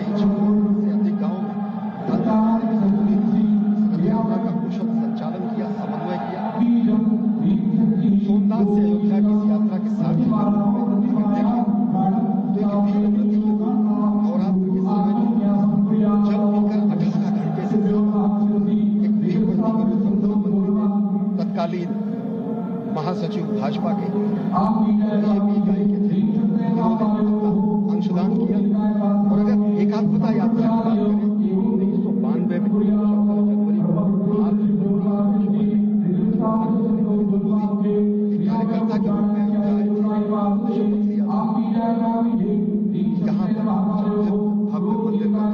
से अधिक गांव में यात्रा का कुशल संचालन किया, समन्वय किया। सोमनाथ से अयोध्या की इस यात्रा के साथ तो एक भीड़ प्रति नवरात्र के समय जल पीकर 18 घंटे से एक भीड़ प्रति तत्कालीन महासचिव भाजपा के बीजेपी इकाई के थे, अंशदान किया। और अगर एकात्मता यात्रा की बात करें 1992 में 14 जनवरी को कार्यकर्ता के रूप में आए थे, शपथ लिया था।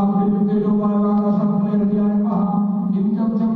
यहाँ भव्य मंदिर का उनका पुनरागमन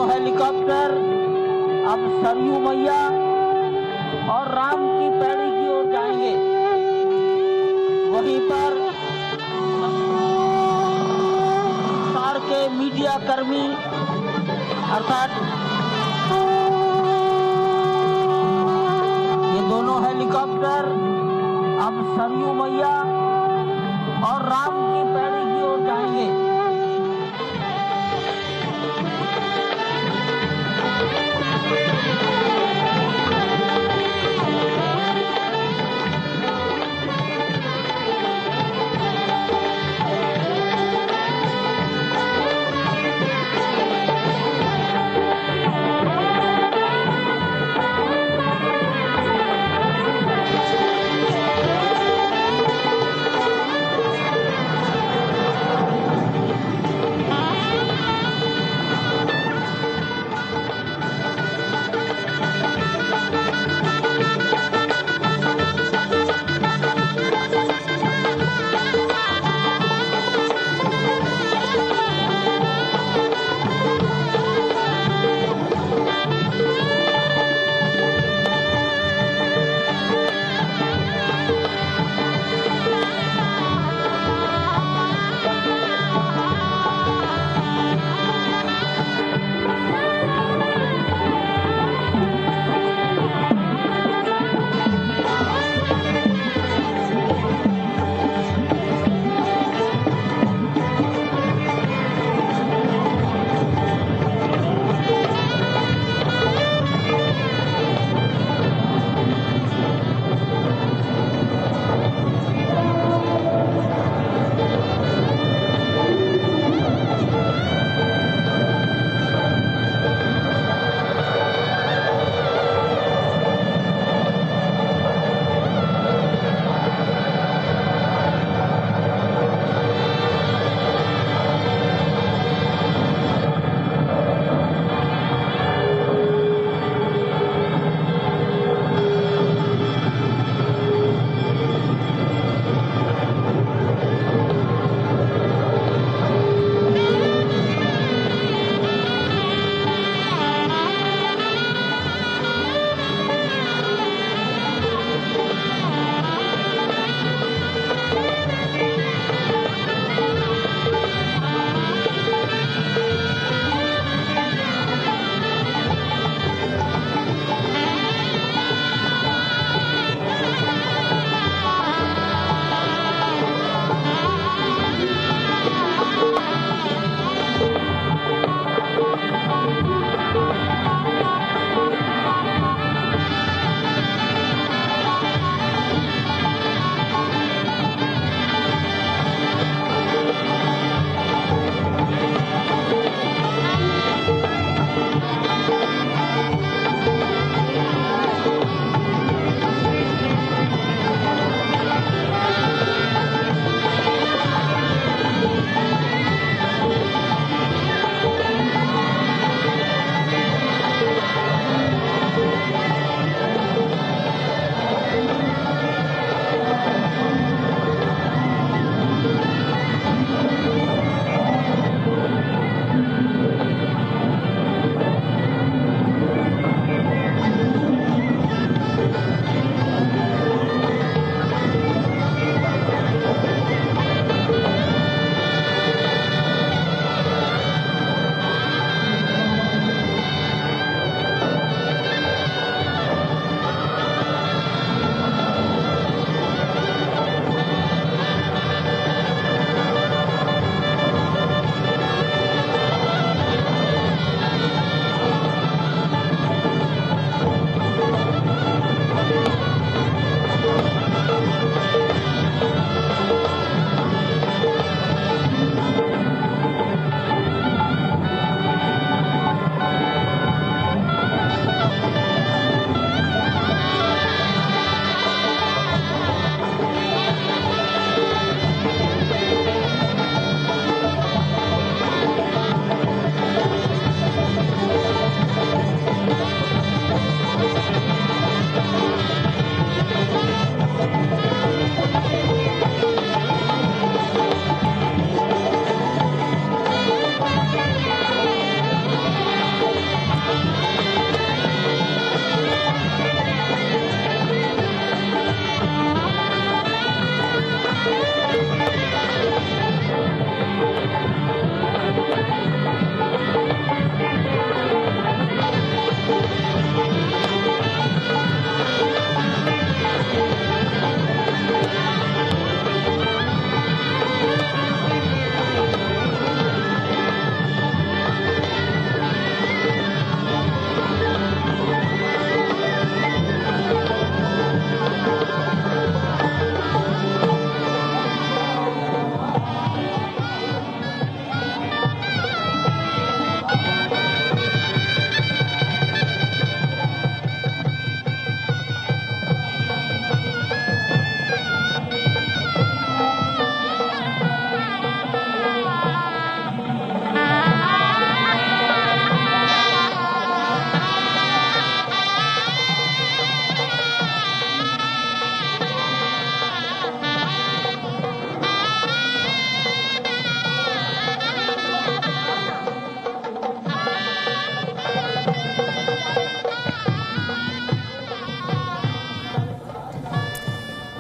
हेलीकॉप्टर अब सरयू मैया और राम की पैड़ी की ओर जाएंगे। वहीं पर सार के मीडिया कर्मी अर्थात ये दोनों हेलीकॉप्टर अब सरयू मैया और राम की पैड़ी जानेंगे।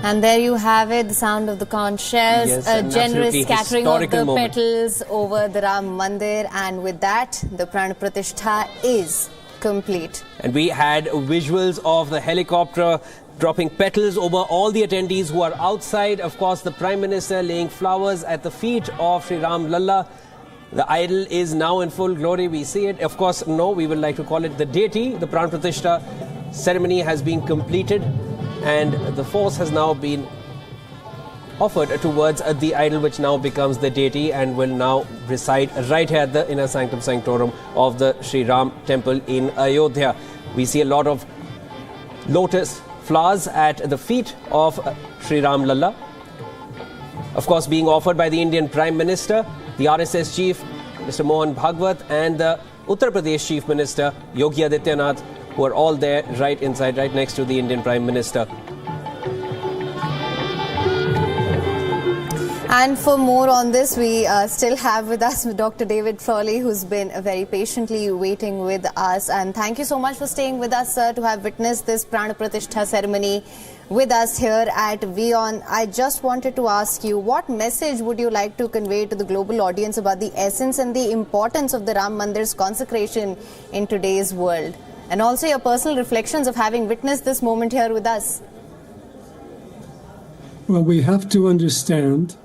And there you have it, the sound of the conch shells, Yes, a an generous absolutely scattering of the historical moment. petals over the Ram Mandir, and with that, the Pran Pratishtha is complete. And we had visuals of the helicopter dropping petals over all the attendees who are outside. Of course, the Prime Minister laying flowers at the feet of Sri Ram Lalla. The idol is now in full glory. We see it. Of course, no, we would like to call it the deity. The Pran Pratishtha ceremony has been completed, and the force has now been offered towards the idol, which now becomes the deity and will now reside right here at the inner sanctum sanctorum of the Sri Ram temple in Ayodhya. We see a lot of lotus flowers at the feet of Sri Ram Lalla. Of course, being offered by the Indian Prime Minister, the RSS Chief, Mr. Mohan Bhagwat, and the Uttar Pradesh Chief Minister, Yogi Adityanath, who are all there right inside, right next to the Indian Prime Minister. And for more on this, we still have with us Dr. David Frawley, who's been very patiently waiting with us. And thank you so much for staying with us, sir, to have witnessed this Pran Pratishtha ceremony with us here at WION. I just wanted to ask you, what message would you like to convey to the global audience about the essence and the importance of the Ram Mandir's consecration in today's world? And also your personal reflections of having witnessed this moment here with us. Well, we have to understand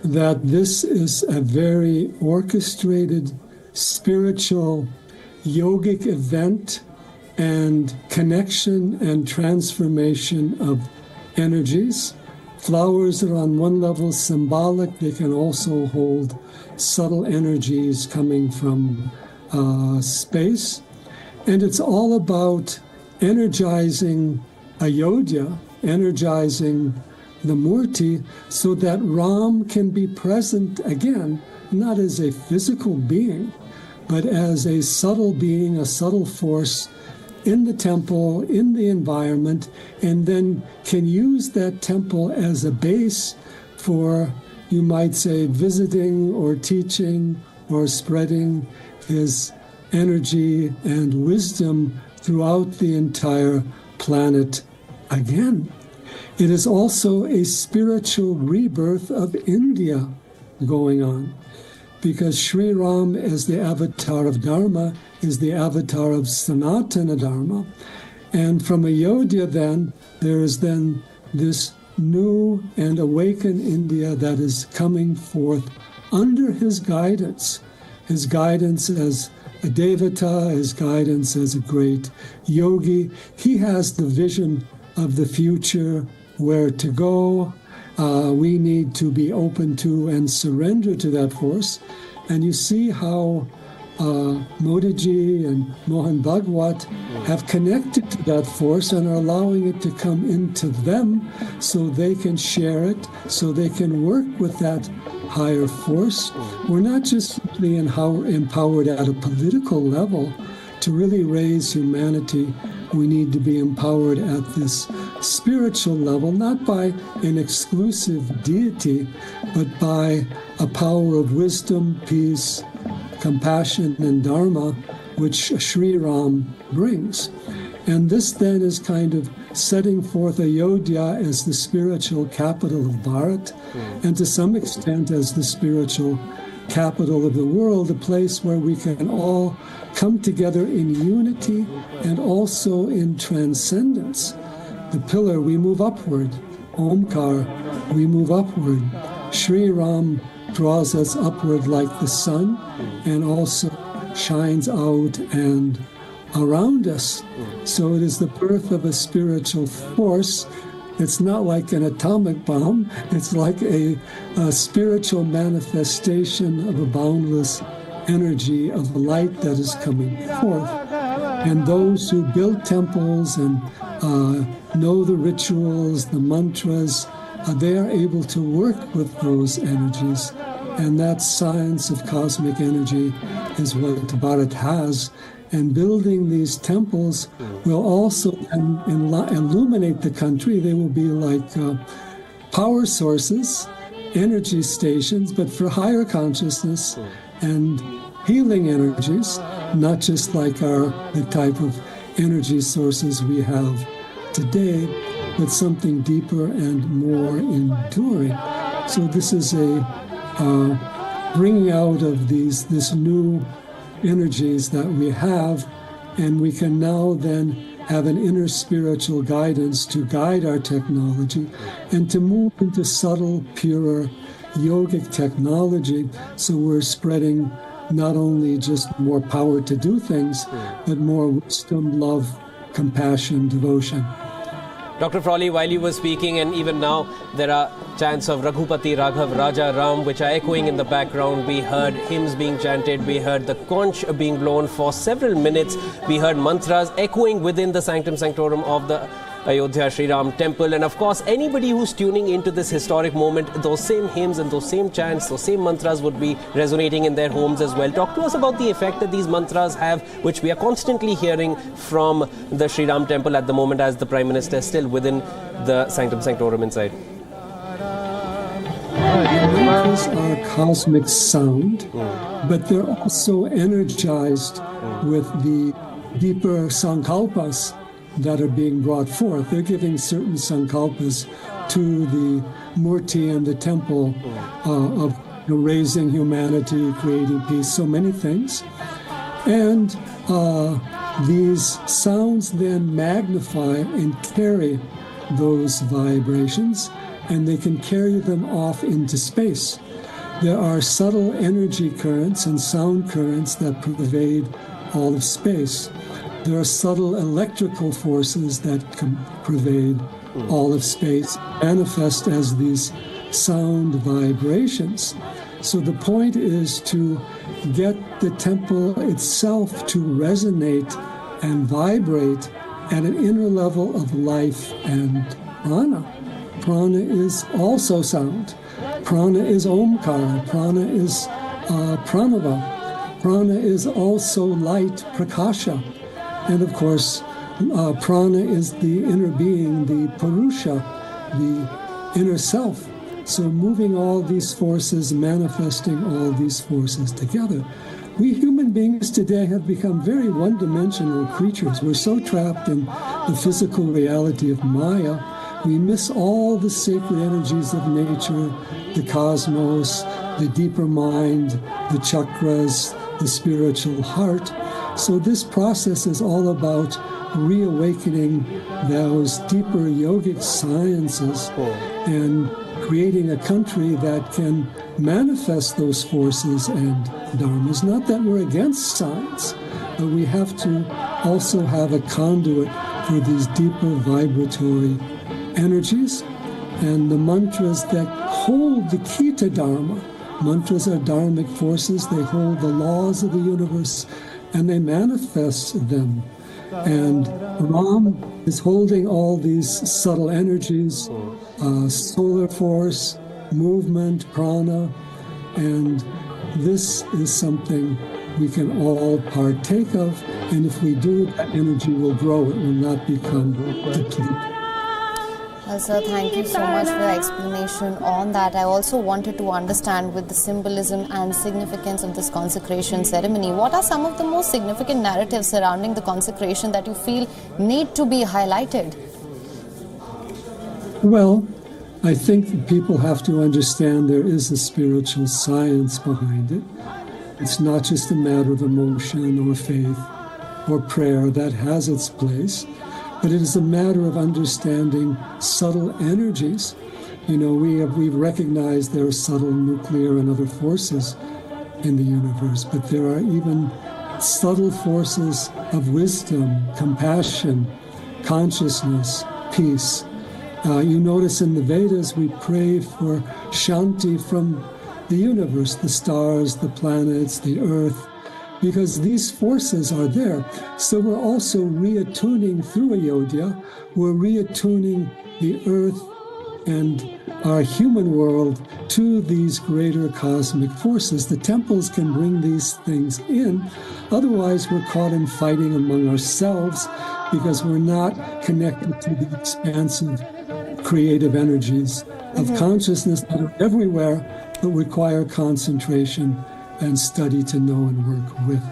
that this is a very orchestrated, spiritual, yogic event and connection and transformation of energies. Flowers are on one level symbolic. They can also hold subtle energies coming from space. And it's all about energizing Ayodhya, energizing the Murti, so that Ram can be present again, not as a physical being, but as a subtle being, a subtle force in the temple, in the environment, and then can use that temple as a base for, you might say, visiting or teaching or spreading his energy and wisdom throughout the entire planet again. It is also a spiritual rebirth of India going on, because Sri Ram, as the avatar of Dharma, is the avatar of Sanatana Dharma. And from Ayodhya then, there is then this new and awakened India that is coming forth under his guidance as a devata, his guidance as a great yogi. He has the vision of the future, where to go. We need to be open to and surrender to that force. And you see how Modi ji and Mohan Bhagwat have connected to that force and are allowing it to come into them so they can share it, so they can work with that higher force. We're not just simply empowered at a political level to really raise humanity. We need to be empowered at this spiritual level, not by an exclusive deity, but by a power of wisdom, peace, compassion, and dharma, which Sri Ram brings. And this then is kind of setting forth Ayodhya as the spiritual capital of Bharat, and to some extent as the spiritual capital of the world, a place where we can all come together in unity and also in transcendence. The pillar, we move upward. Omkar, we move upward. Sri Ram draws us upward like the sun and also shines out and around us. So it is the birth of a spiritual force. It's not like an atomic bomb. It's like a spiritual manifestation of a boundless energy of light that is coming forth. And those who build temples and know the rituals, the mantras, they are able to work with those energies. And that science of cosmic energy is what Bharat has. And building these temples will also illuminate the country. They will be like power sources, energy stations, but for higher consciousness and healing energies, not just like the type of energy sources we have today. but something deeper and more enduring. So this is a bringing out of this new energies that we have, and we can now then have an inner spiritual guidance to guide our technology and to move into subtle, purer yogic technology. So we're spreading not only just more power to do things, but more wisdom, love, compassion, devotion. Dr. Frawley, while you were speaking, and even now, there are chants of Raghupati, Raghav, Raja, Ram, which are echoing in the background. We heard hymns being chanted. We heard the conch being blown for several minutes. We heard mantras echoing within the sanctum sanctorum of the Ayodhya Sri Ram temple. And of course, anybody who's tuning into this historic moment, those same hymns and those same chants, those same mantras would be resonating in their homes as well. Talk to us about the effect that these mantras have, which we are constantly hearing from the Sri Ram temple at the moment, as the Prime Minister is still within the sanctum sanctorum inside. Mantras are cosmic sound, but they're also energized with the deeper sankalpas that are being brought forth. They're giving certain sankalpas to the murti and the temple of raising humanity, creating peace, so many things. And these sounds then magnify and carry those vibrations, and they can carry them off into space. There are subtle energy currents and sound currents that pervade all of space. There are subtle electrical forces that pervade all of space, manifest as these sound vibrations. So the point is to get the temple itself to resonate and vibrate at an inner level of life and prana. Prana is also sound. Prana is omkara. Prana is pranava. Prana is also light, prakasha. And of course, prana is the inner being, the purusha, the inner self. So moving all these forces, manifesting all these forces together. We human beings today have become very one-dimensional creatures. We're so trapped in the physical reality of Maya, we miss all the sacred energies of nature, the cosmos, the deeper mind, the chakras, the spiritual heart. So this process is all about reawakening those deeper yogic sciences and creating a country that can manifest those forces and dharmas. Not that we're against science, but we have to also have a conduit for these deeper vibratory energies. And the mantras that hold the key to dharma, mantras are dharmic forces, they hold the laws of the universe and they manifest them. And Ram is holding all these subtle energies, solar force, movement, prana, and this is something we can all partake of, and if we do, that energy will grow, it will not become depleted. Sir, thank you so much for the explanation on that. I also wanted to understand, with the symbolism and significance of this consecration ceremony, what are some of the most significant narratives surrounding the consecration that you feel need to be highlighted? Well, I think people have to understand there is a spiritual science behind it. It's not just a matter of emotion or faith or prayer. That has its place. But it is a matter of understanding subtle energies. You know, we've recognized there are subtle nuclear and other forces in the universe, but there are even subtle forces of wisdom, compassion, consciousness, peace. You notice in the Vedas we pray for shanti from the universe, the stars, the planets, the earth, because these forces are there. So we're also reattuning through Ayodhya, we're reattuning the earth and our human world to these greater cosmic forces. The temples can bring these things in. Otherwise, we're caught in fighting among ourselves because we're not connected to the expansive creative energies of consciousness that are everywhere, but require concentration and study to know and work with.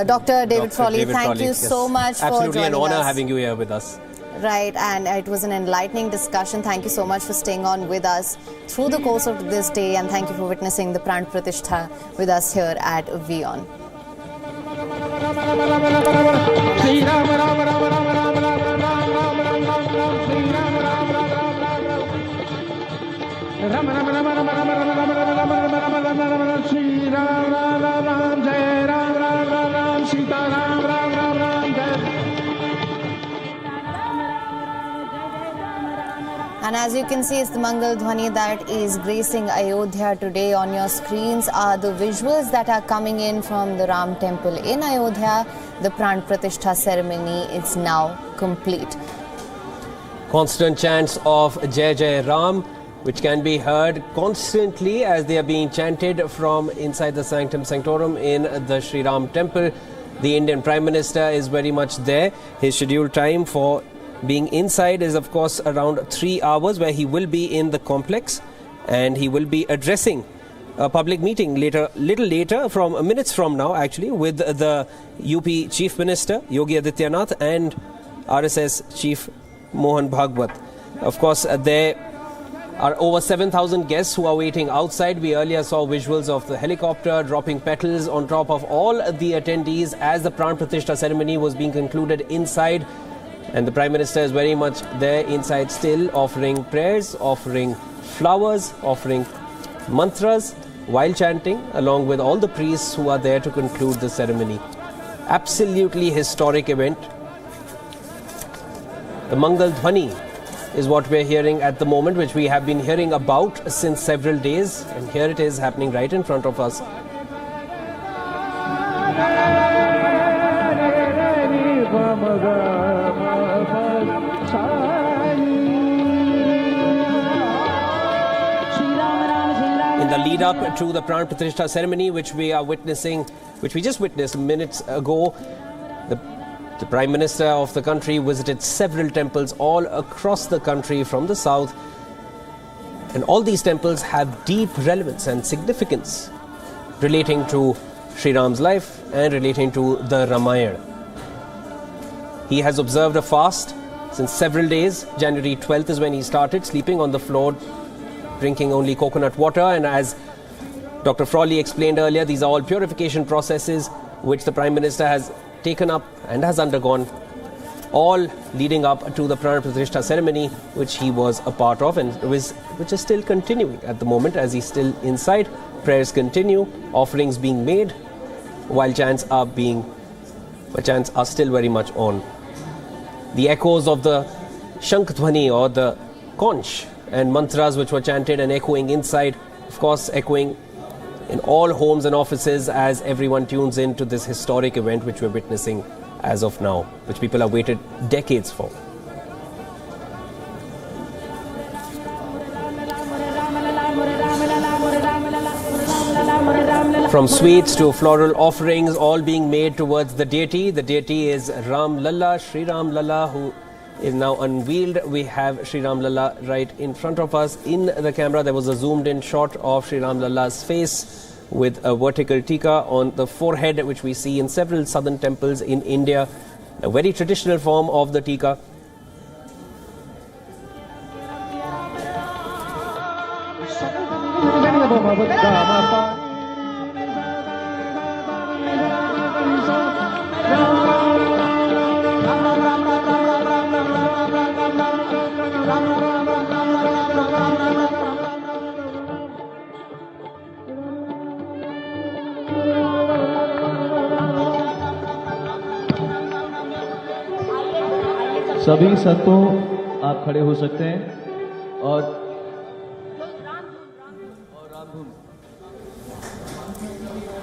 Dr. David Frawley, thank you so much for joining us. Absolutely an honor having you here with us. Right, and it was an enlightening discussion. Thank you so much for staying on with us through the course of this day, and thank you for witnessing the Pran Pratishtha with us here at WION. And as you can see, it's the Mangal Dhwani that is gracing Ayodhya today. On your screens are the visuals that are coming in from the Ram temple in Ayodhya. The Pran Pratishtha ceremony is now complete. Constant chants of Jai Jai Ram, which can be heard constantly as they are being chanted from inside the Sanctum Sanctorum in the Sri Ram temple. The Indian Prime Minister is very much there. His scheduled time for being inside is of course around 3 hours, where he will be in the complex and he will be addressing a public meeting little later, from minutes from now actually, with the UP Chief Minister Yogi Adityanath and RSS Chief Mohan Bhagwat. Of course, there are over 7,000 guests who are waiting outside. We earlier saw visuals of the helicopter dropping petals on top of all the attendees as the Pran Pratishtha ceremony was being concluded inside. And the Prime Minister is very much there inside still, offering prayers, offering flowers, offering mantras while chanting, along with all the priests who are there to conclude the ceremony. Absolutely historic event. The Mangal Dhwani is what we're hearing at the moment, which we have been hearing about since several days. And here it is happening right in front of us. In the lead up to the Pran Pratishtha ceremony, which we just witnessed minutes ago, the Prime Minister of the country visited several temples all across the country from the south. And all these temples have deep relevance and significance relating to Sri Ram's life and relating to the Ramayana. He has observed a fast since several days. January 12th is when he started, sleeping on the floor, drinking only coconut water. And as Dr. Frawley explained earlier, these are all purification processes which the Prime Minister has taken up and has undergone, all leading up to the Pran Pratishtha ceremony, which he was a part of and which is still continuing at the moment as he's still inside. Prayers continue, offerings being made, while chants are still very much on. The echoes of the Shankh Dhwani or the Conch and mantras which were chanted and echoing inside, of course echoing in all homes and offices as everyone tunes in to this historic event which we're witnessing as of now, which people have waited decades for. From sweets to floral offerings, all being made towards the deity. The deity is Ram Lalla, Sri Ram Lalla, who is now unveiled. We have Sri Ram Lalla right in front of us. In the camera, there was a zoomed-in shot of Sri Ram Lalla's face with a vertical tika on the forehead, which we see in several southern temples in India. A very traditional form of the tika. सभी संतों आप खड़े हो सकते हैं और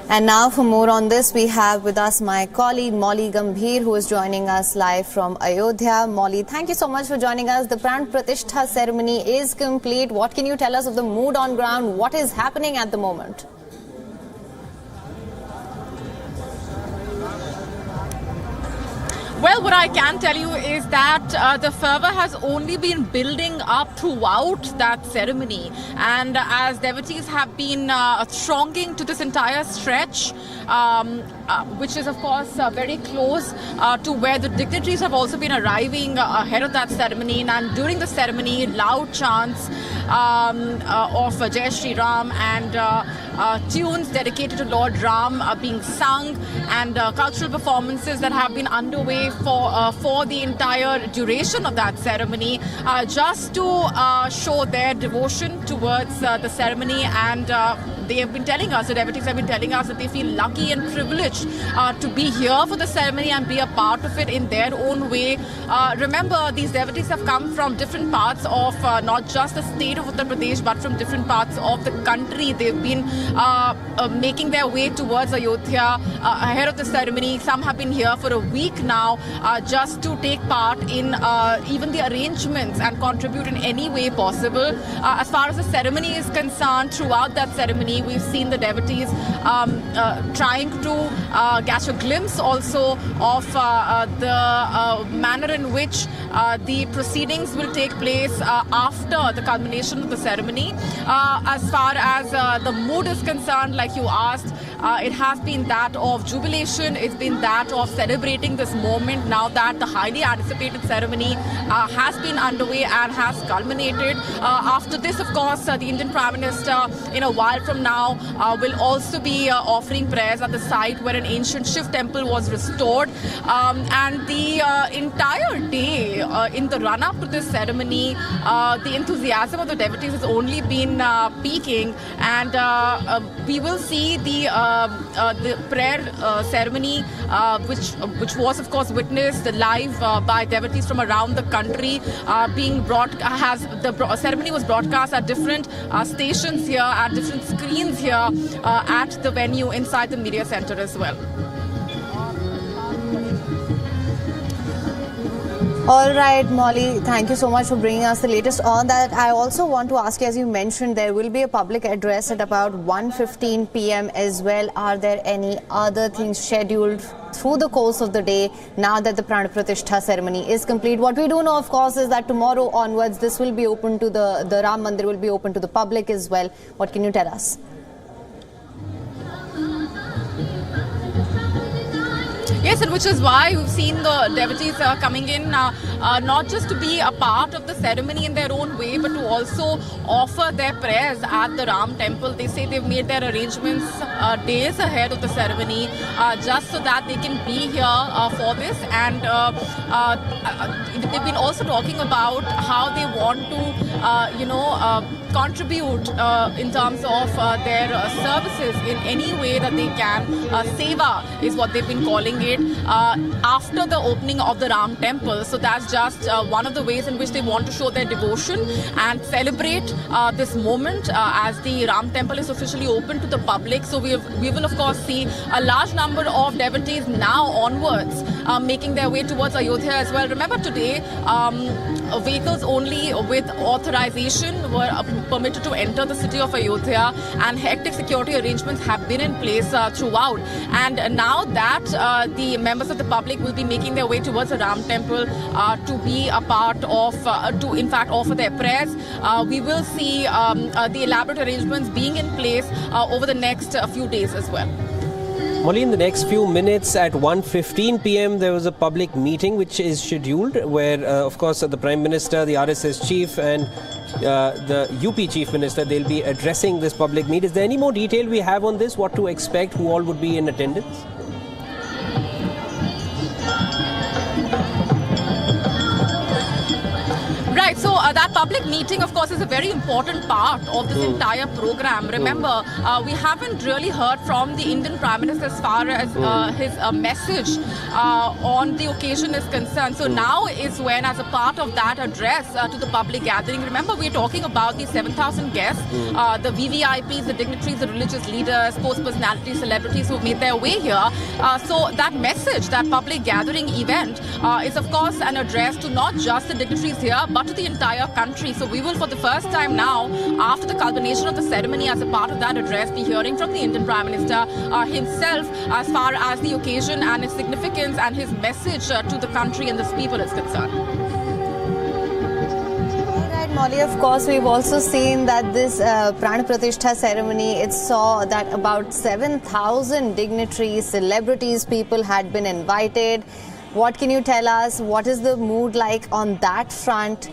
And now for more on this, we have with us my colleague Molly Gambhir, who is joining us live from Ayodhya. Molly, thank you so much for joining us. The Pran Pratishtha ceremony is complete. What can you tell us of the mood on ground? What is happening at the moment? Well, what I can tell you is that the fervor has only been building up throughout that ceremony, and as devotees have been thronging to this entire stretch, which is of course very close to where the dignitaries have also been arriving ahead of that ceremony, and during the ceremony loud chants of Jai Shri Ram and tunes dedicated to Lord Ram are being sung, and cultural performances that have been underway for the entire duration of that ceremony, just to show their devotion towards the ceremony. And they have been telling us, the devotees have been telling us, that they feel lucky and privileged to be here for the ceremony and be a part of it in their own way. Remember, these devotees have come from different parts of not just the state of Uttar Pradesh, but from different parts of the country. They've been making their way towards Ayodhya ahead of the ceremony. Some have been here for a week now, just to take part in even the arrangements and contribute in any way possible. As far as the ceremony is concerned, throughout that ceremony, we've seen the devotees trying to catch a glimpse also of the manner in which the proceedings will take place after the culmination of the ceremony. As far as the mood is concerned, like you asked, it has been that of jubilation. It's been that of celebrating this moment now that the highly anticipated ceremony has been underway and has culminated. After this, of course, the Indian Prime Minister, in a while from now, will also be offering prayers at the site where an ancient Shiv temple was restored. And the entire day in the run-up to this ceremony, the enthusiasm of the devotees has only been peaking, and we will see the prayer ceremony, which was of course witnessed live by devotees from around the country, being the ceremony was broadcast at different stations here, at different screens here at the venue inside the media center as well. All right, Molly, thank you so much for bringing us the latest on that. I also want to ask you, as you mentioned, there will be a public address at about 1:15 p.m. as well. Are there any other things scheduled through the course of the day now that the Pran Pratishtha ceremony is complete? What we do know, of course, is that tomorrow onwards, this will be open to the Ram Mandir will be open to the public as well. What can you tell us? Yes, and which is why we've seen the devotees coming in not just to be a part of the ceremony in their own way, but to also offer their prayers at the Ram temple. They say they've made their arrangements days ahead of the ceremony just so that they can be here for this. And they've been also talking about how they want to, contribute in terms of their services in any way that they can. Seva is what they've been calling it after the opening of the Ram temple. So that's just one of the ways in which they want to show their devotion and celebrate this moment as the Ram temple is officially open to the public. So we will of course see a large number of devotees now onwards making their way towards Ayodhya as well. Remember, today vehicles only with authorization were permitted to enter the city of Ayodhya, and hectic security arrangements have been in place throughout. And now that the members of the public will be making their way towards the Ram temple to be a part of, to in fact offer their prayers, we will see the elaborate arrangements being in place over the next few days as well. Molly, in the next few minutes at 1:15 p.m. there was a public meeting which is scheduled where, of course, the Prime Minister, the RSS Chief and the UP Chief Minister, they'll be addressing this public meet. Is there any more detail we have on this? What to expect? Who all would be in attendance? Right, so that public meeting, of course, is a very important part of this entire program. Remember, we haven't really heard from the Indian Prime Minister as far as his message on the occasion is concerned. So now is when, as a part of that address to the public gathering, remember, we're talking about the 7,000 guests, the VVIPs, the dignitaries, the religious leaders, sports personalities, celebrities who've made their way here. So that message, that public gathering event is, of course, an address to not just the dignitaries here, but to the entire country. So we will, for the first time now, after the culmination of the ceremony, as a part of that address, be hearing from the Indian Prime Minister himself as far as the occasion and its significance and his message to the country and its people is concerned. Molly, of course, we've also seen that this Pran Pratishtha ceremony, it saw that about 7,000 dignitaries, celebrities, people had been invited. What can you tell us? What is the mood like on that front?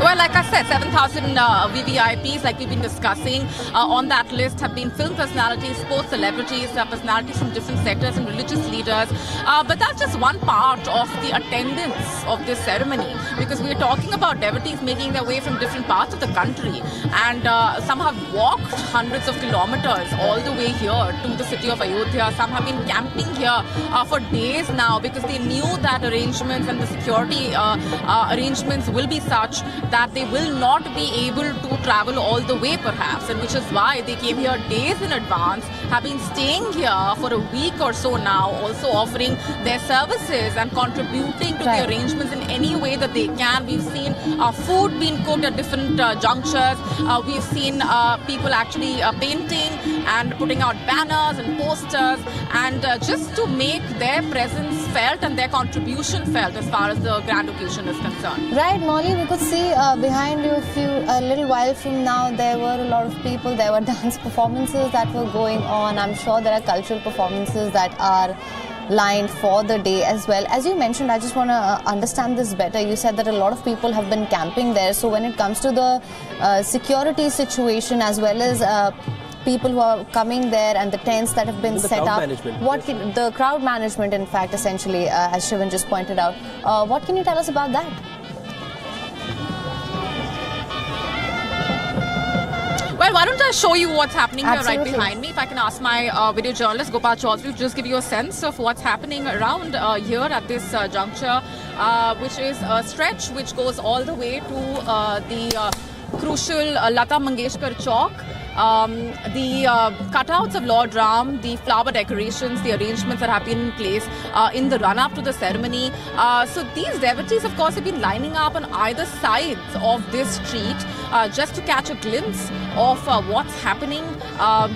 Well, like I said, 7,000 VVIPs, like we've been discussing, on that list have been film personalities, sports celebrities, personalities from different sectors and religious leaders. But that's just one part of the attendance of this ceremony, because we're talking about devotees making their way from different parts of the country. And some have walked hundreds of kilometers all the way here to the city of Ayodhya. Some have been camping here for days now, because they knew that arrangements and the security arrangements will be such that they will not be able to travel all the way perhaps, and which is why they came here days in advance, have been staying here for a week or so now, also offering their services and contributing to the arrangements in any way that they can. We've seen food being cooked at different junctures. We've seen people actually painting and putting out banners and posters, and just to make their presence felt and their contribution felt as far as the grand occasion is concerned. Right, Molly, we could see behind you a little while from now, there were a lot of people, there were dance performances that were going on. I'm sure there are cultural performances that are lined for the day as well. As you mentioned, I just want to understand this better. You said that a lot of people have been camping there. So when it comes to the security situation, as well as people who are coming there and the tents that have been set up, the crowd management, in fact, essentially, as Shivan just pointed out, what can you tell us about that? Well, why don't I show you what's happening here right behind me? If I can ask my video journalist, Gopal Chaudhary, to just give you a sense of what's happening around here at this juncture, which is a stretch which goes all the way to the crucial Lata Mangeshkar Chowk. The cutouts of Lord Ram, the flower decorations, the arrangements that have been in place in the run-up to the ceremony. So these devotees, of course, have been lining up on either sides of this street just to catch a glimpse of what's happening.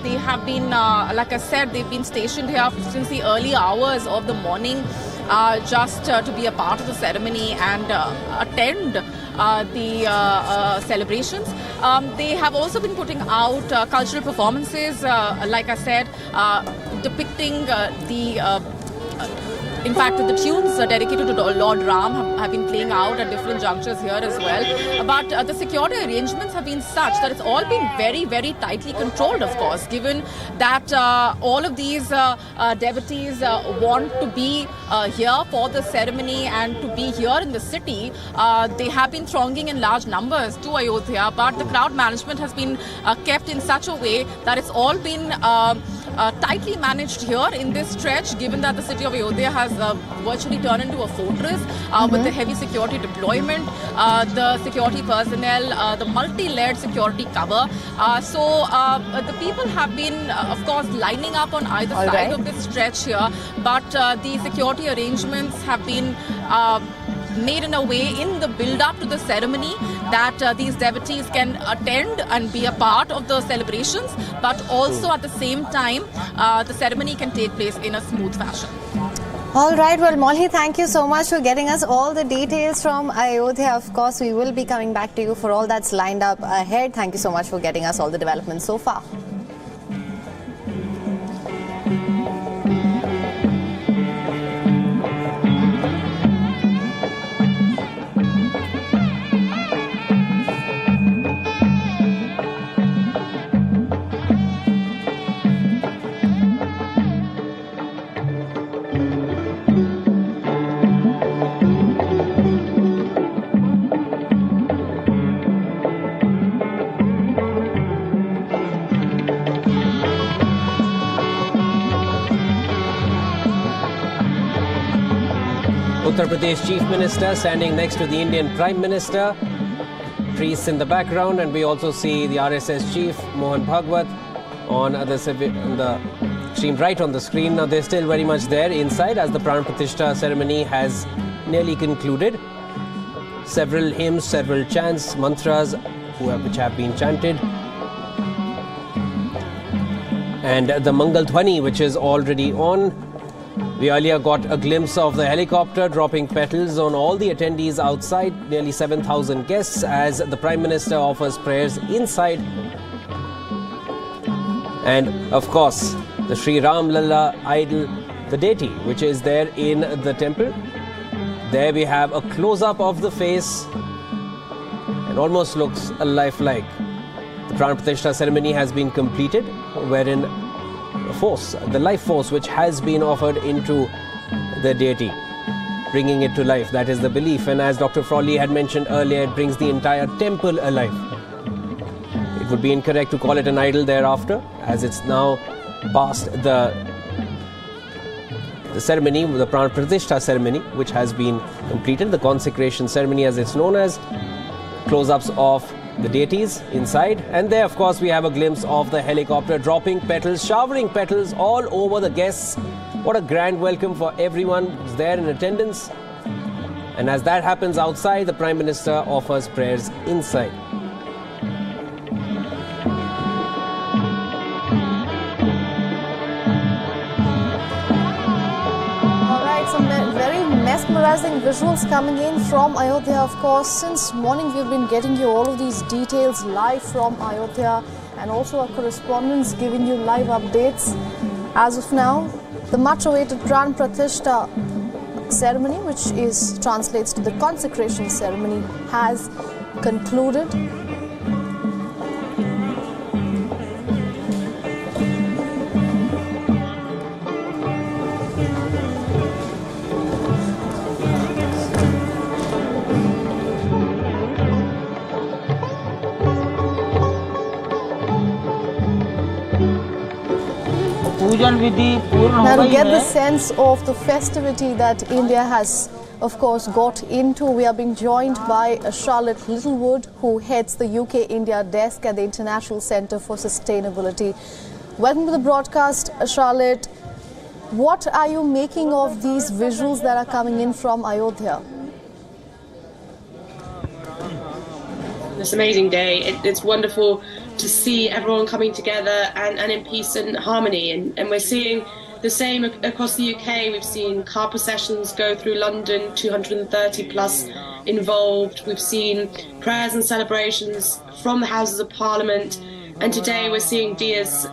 They have been, like I said, they've been stationed here since the early hours of the morning just to be a part of the ceremony and attend the celebrations. They have also been putting out cultural performances, like I said, depicting in fact, the tunes dedicated to Lord Ram have been playing out at different junctures here as well. But the security arrangements have been such that it's all been very, very tightly controlled, of course, given that all of these devotees want to be here for the ceremony and to be here in the city. They have been thronging in large numbers to Ayodhya, but the crowd management has been kept in such a way that it's all been tightly managed here in this stretch, given that the city of Ayodhya has virtually turned into a fortress with the heavy security deployment, the security personnel, the multi-layered security cover. So the people have been, of course, lining up on either side of this stretch here, but the security arrangements have been made in a way in the build-up to the ceremony that these devotees can attend and be a part of the celebrations, but also at the same time the ceremony can take place in a smooth fashion. All right, well, Molly, thank you so much for getting us all the details from Ayodhya. Of course, we will be coming back to you for all that's lined up ahead. Thank you so much for getting us all the developments so far. Uttar Pradesh Chief Minister standing next to the Indian Prime Minister. Priests in the background, and we also see the RSS Chief Mohan Bhagwat on the streamed right on the screen. Now they're still very much there inside as the Pran Pratishtha ceremony has nearly concluded. Several hymns, several chants, mantras which have been chanted. And the Mangal Dhwani, which is already on. We earlier got a glimpse of the helicopter dropping petals on all the attendees outside, nearly 7,000 guests, as the Prime Minister offers prayers inside. And of course, the Sri Ram Lalla idol, the deity, which is there in the temple. There we have a close-up of the face. It almost looks lifelike. The Pran Pratishtha ceremony has been completed, wherein the life force which has been offered into the deity, bringing it to life. That is the belief. And as Dr. Frawley had mentioned earlier, it brings the entire temple alive. It would be incorrect to call it an idol thereafter, as it's now past the ceremony, the Pran Pratishtha ceremony, which has been completed. The consecration ceremony, as it's known as. Close-ups of the deities inside, and there of course we have a glimpse of the helicopter dropping petals, showering petals all over the guests. What a grand welcome for everyone who's there in attendance. And as that happens outside, the Prime Minister offers prayers inside. Very mesmerizing visuals coming in from Ayodhya, of course. Since morning we've been getting you all of these details live from Ayodhya, and also our correspondents giving you live updates. As of now, the much awaited Pran Pratishtha ceremony, which translates to the consecration ceremony, has concluded. Now, to get the sense of the festivity that India has, of course, got into, we are being joined by Charlotte Littlewood, who heads the UK-India desk at the International Centre for Sustainability. Welcome to the broadcast, Charlotte. What are you making of these visuals that are coming in from Ayodhya? This amazing day. It's wonderful to see everyone coming together and in peace and harmony, and we're seeing the same across the UK. We've seen car processions go through London, 230 plus involved. We've seen prayers and celebrations from the Houses of Parliament, and today we're seeing diyas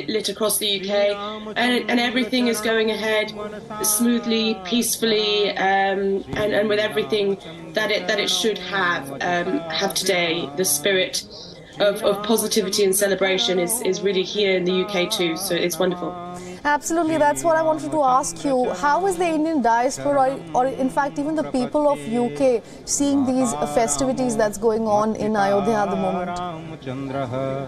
lit across the UK, and everything is going ahead smoothly, peacefully, and with everything that it should have today. The spirit of positivity and celebration is really here in the UK too, so it's wonderful. Absolutely, that's what I wanted to ask you. How is the Indian diaspora, or in fact even the people of UK, seeing these festivities that's going on in Ayodhya at the moment?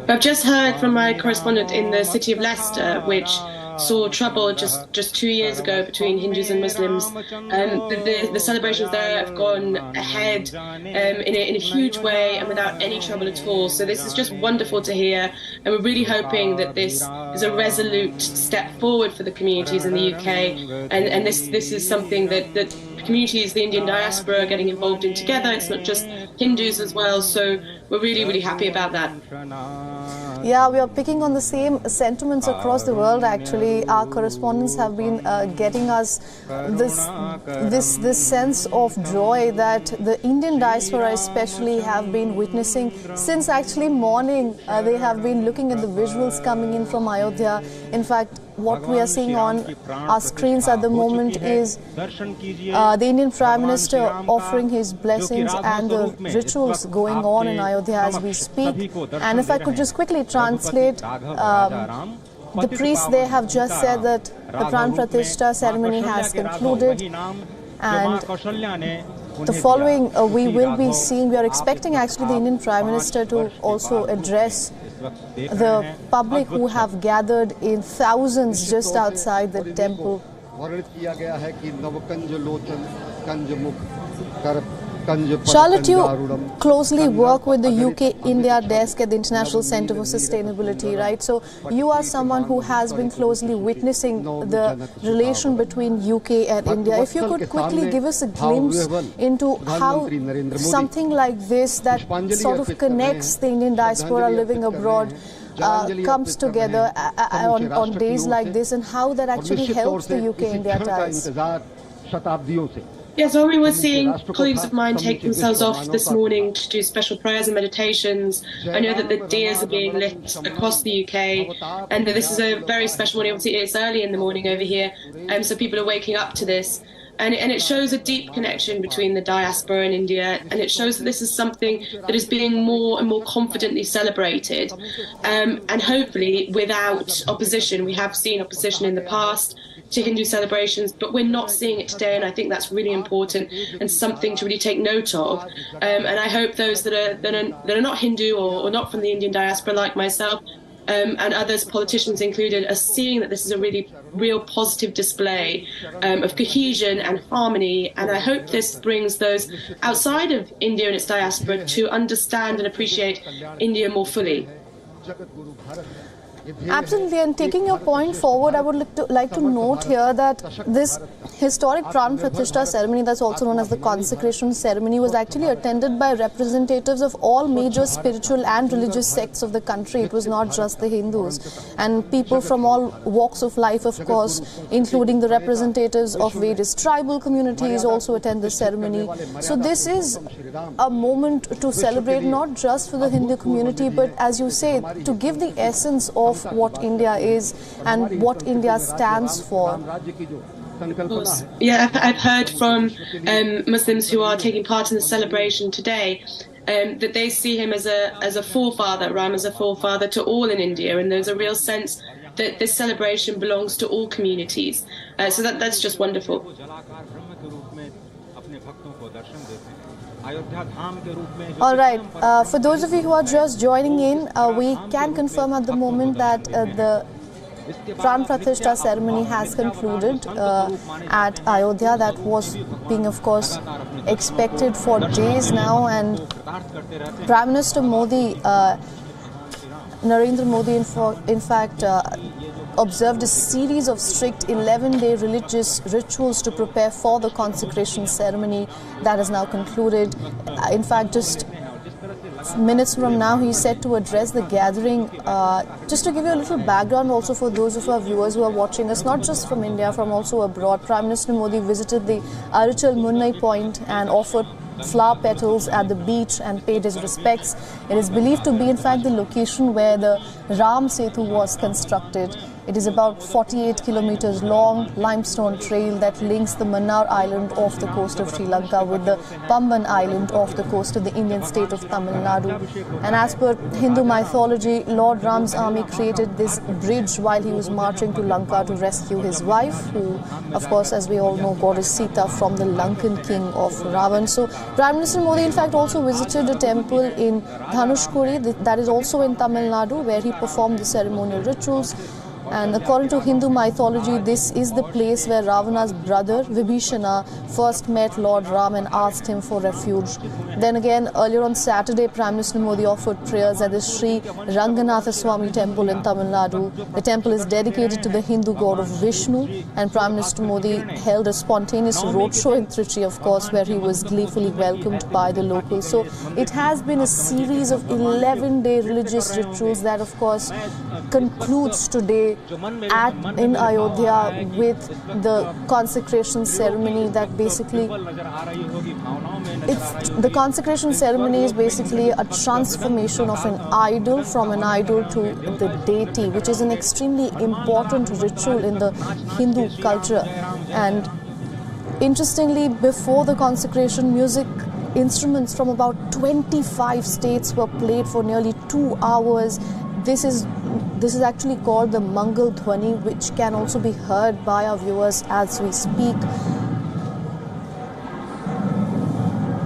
I've just heard from my correspondent in the city of Leicester, which saw trouble just 2 years ago between Hindus and Muslims. The celebrations there have gone ahead in a huge way and without any trouble at all. So this is just wonderful to hear, and we're really hoping that this is a resolute step forward for the communities in the UK, and this is something that communities, the Indian diaspora, are getting involved in together. It's not just Hindus as well, so we're really happy about that. Yeah, we are picking on the same sentiments across the world. Actually, our correspondents have been getting us this sense of joy that the Indian diaspora especially have been witnessing since actually morning. They have been looking at the visuals coming in from Ayodhya. In fact, what we are seeing on our screens at the moment is the Indian Prime Minister offering his blessings and the rituals going on in Ayodhya as we speak. And if I could just quickly translate, the priests, they have just said that the Pran Pratishtha ceremony has concluded, and the following we are expecting actually the Indian Prime Minister to also address the public who have gathered in thousands just outside the temple. Charlotte, you closely work with the UK-India desk at the International Centre for Sustainability, right? So you are someone who has been closely witnessing the relation between UK and India. If you could quickly give us a glimpse into how something like this that sort of connects the Indian diaspora living abroad comes together on days like this, and how that actually helps the UK-India ties. Yeah, so we were seeing colleagues of mine take themselves off this morning to do special prayers and meditations. I know that the diyas are being lit across the UK, and that this is a very special morning. Obviously, it's early in the morning over here, so people are waking up to this. And it shows a deep connection between the diaspora and India, and it shows that this is something that is being more and more confidently celebrated, and hopefully without opposition. We have seen opposition in the past to Hindu celebrations, but we're not seeing it today, and I think that's really important and something to really take note of. And I hope those that are not Hindu or not from the Indian diaspora, like myself, and others, politicians included, are seeing that this is a really real positive display of cohesion and harmony, and I hope this brings those outside of India and its diaspora to understand and appreciate India more fully. Absolutely, and taking your point forward, I would like to note here that this historic Pran Pratishtha ceremony, that's also known as the consecration ceremony, was actually attended by representatives of all major spiritual and religious sects of the country. It was not just the Hindus, and people from all walks of life, of course, including the representatives of various tribal communities, also attend the ceremony. So this is a moment to celebrate not just for the Hindu community, but as you say, to give the essence of what India is and what India stands for. Yeah, I've heard from Muslims who are taking part in the celebration today that they see him as a forefather, Ram as a forefather to all in India, and there's a real sense that this celebration belongs to all communities. So that's just wonderful. All right, for those of you who are just joining in, we can confirm at the moment that the Pran Pratishtha ceremony has concluded at Ayodhya. That was being, of course, expected for days now, and Prime Minister Modi, Narendra Modi, in fact, observed a series of strict 11-day religious rituals to prepare for the consecration ceremony that is now concluded. In fact, just minutes from now, he's set to address the gathering. Just to give you a little background also for those of our viewers who are watching us, not just from India, from also abroad, Prime Minister Modi visited the Arichal Munnai Point and offered flower petals at the beach and paid his respects. It is believed to be, in fact, the location where the Ram Setu was constructed. It is about 48 kilometers long limestone trail that links the Mannar Island off the coast of Sri Lanka with the Pamban Island off the coast of the Indian state of Tamil Nadu. And as per Hindu mythology, Lord Ram's army created this bridge while he was marching to Lanka to rescue his wife, who, of course, as we all know, Goddess Sita from the Lankan king of Ravan. So Prime Minister Modi, in fact, also visited a temple in Dhanushkori, that is also in Tamil Nadu, where he performed the ceremonial rituals. And according to Hindu mythology, this is the place where Ravana's brother Vibhishana first met Lord Ram and asked him for refuge. Then again, earlier on Saturday, Prime Minister Modi offered prayers at the Sri Ranganatha Swami temple in Tamil Nadu. The temple is dedicated to the Hindu god of Vishnu, and Prime Minister Modi held a spontaneous roadshow in Trichy, of course, where he was gleefully welcomed by the locals. So it has been a series of 11-day religious rituals that, of course, concludes today in Ayodhya with the consecration ceremony. That basically, the consecration ceremony is basically a transformation of an idol from an idol to the deity, which is an extremely important ritual in the Hindu culture. And interestingly, before the consecration, music instruments from about 25 states were played for nearly 2 hours. This is actually called the Mangal Dhwani, which can also be heard by our viewers as we speak.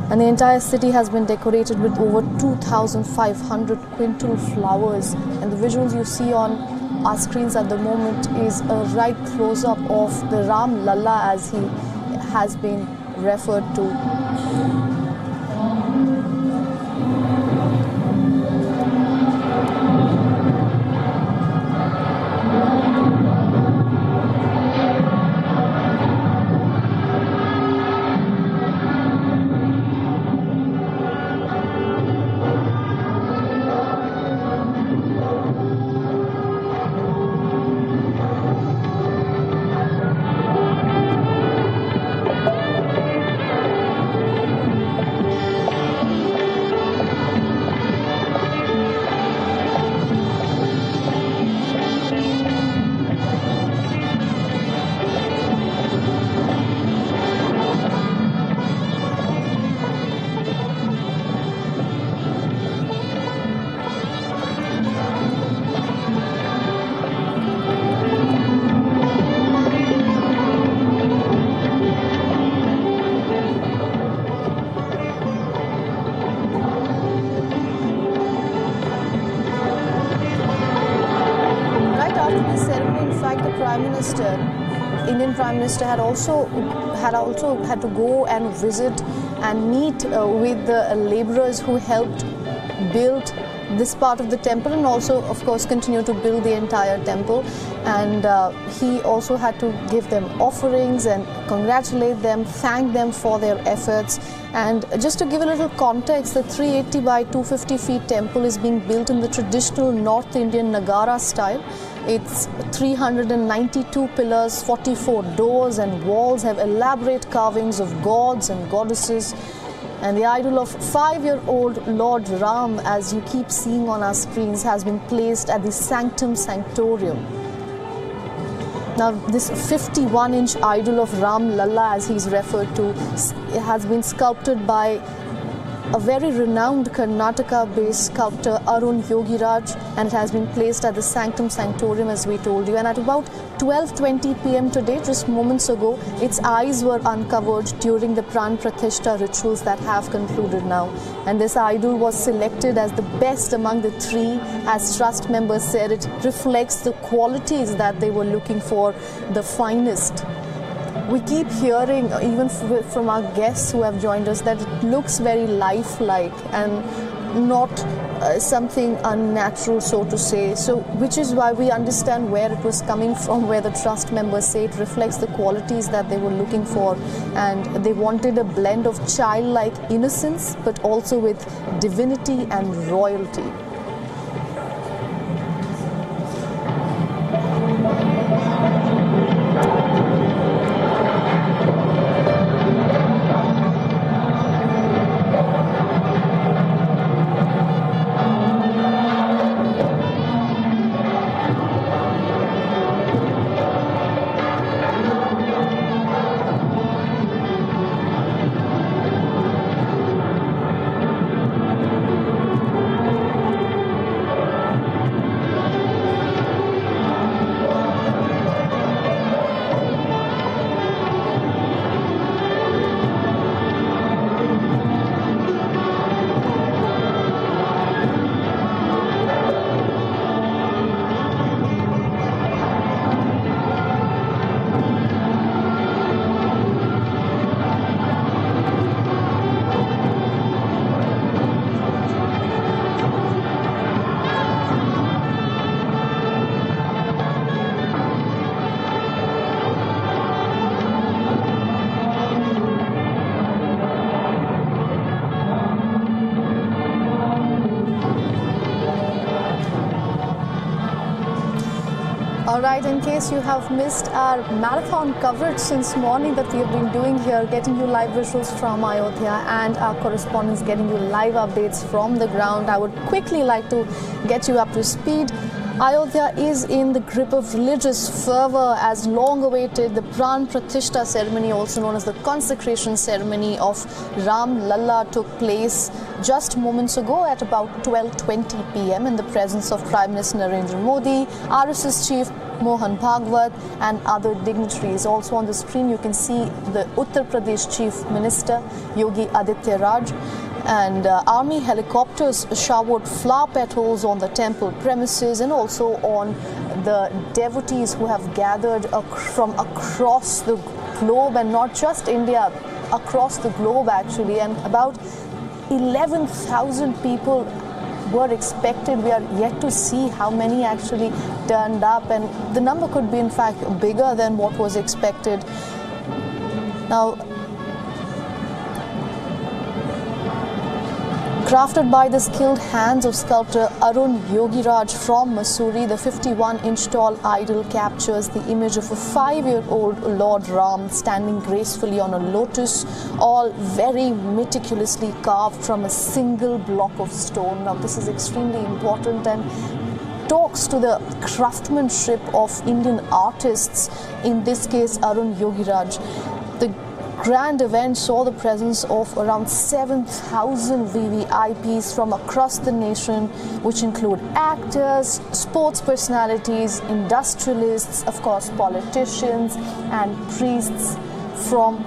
And the entire city has been decorated with over 2,500 quintal flowers. And the visuals you see on our screens at the moment is a right close-up of the Ram Lalla, as he has been referred to. In fact, the Prime Minister, Indian Prime Minister, had also had to go and visit and meet with the laborers who helped build this part of the temple, and also, of course, continue to build the entire temple. And he also had to give them offerings and congratulate them, thank them for their efforts. And just to give a little context, the 380 by 250 feet temple is being built in the traditional North Indian Nagara style. It's 392 pillars, 44 doors, and walls have elaborate carvings of gods and goddesses. And the idol of 5-year-old Lord Ram, as you keep seeing on our screens, has been placed at the Sanctum Sanctorium. Now, this 51-inch idol of Ram Lalla, as he's referred to, has been sculpted by a very renowned Karnataka-based sculptor, Arun Yogiraj, and it has been placed at the Sanctum Sanctorium, as we told you. And at about 12:20 p.m. today, just moments ago, its eyes were uncovered during the Pran Pratishtha rituals that have concluded now. And this idol was selected as the best among the three. As trust members said, it reflects the qualities that they were looking for, the finest. We keep hearing, even from our guests who have joined us, that it looks very lifelike and not something unnatural, so to say. So, which is why we understand where it was coming from, where the trust members say it reflects the qualities that they were looking for. And they wanted a blend of childlike innocence, but also with divinity and royalty. Alright, in case you have missed our marathon coverage since morning that we have been doing here, getting you live visuals from Ayodhya and our correspondents getting you live updates from the ground, I would quickly like to get you up to speed. Ayodhya is in the grip of religious fervor as long-awaited the Pran Pratishtha ceremony, also known as the consecration ceremony of Ram Lalla, took place just moments ago at about 12:20 p.m. in the presence of Prime Minister Narendra Modi, RSS Chief Mohan Bhagwat and other dignitaries. Also on the screen you can see the Uttar Pradesh Chief Minister Yogi Adityanath, and army helicopters showered flower petals on the temple premises and also on the devotees who have gathered from across the globe, and not just India, across the globe actually, and about 11,000 people were expected. We are yet to see how many actually turned up, and the number could be in fact bigger than what was expected. Now, crafted by the skilled hands of sculptor Arun Yogiraj from Mussoorie, the 51-inch tall idol captures the image of a 5-year-old Lord Ram standing gracefully on a lotus, all very meticulously carved from a single block of stone. Now, this is extremely important and talks to the craftsmanship of Indian artists, in this case Arun Yogiraj. The grand event saw the presence of around 7,000 VVIPs from across the nation, which include actors, sports personalities, industrialists, of course politicians and priests from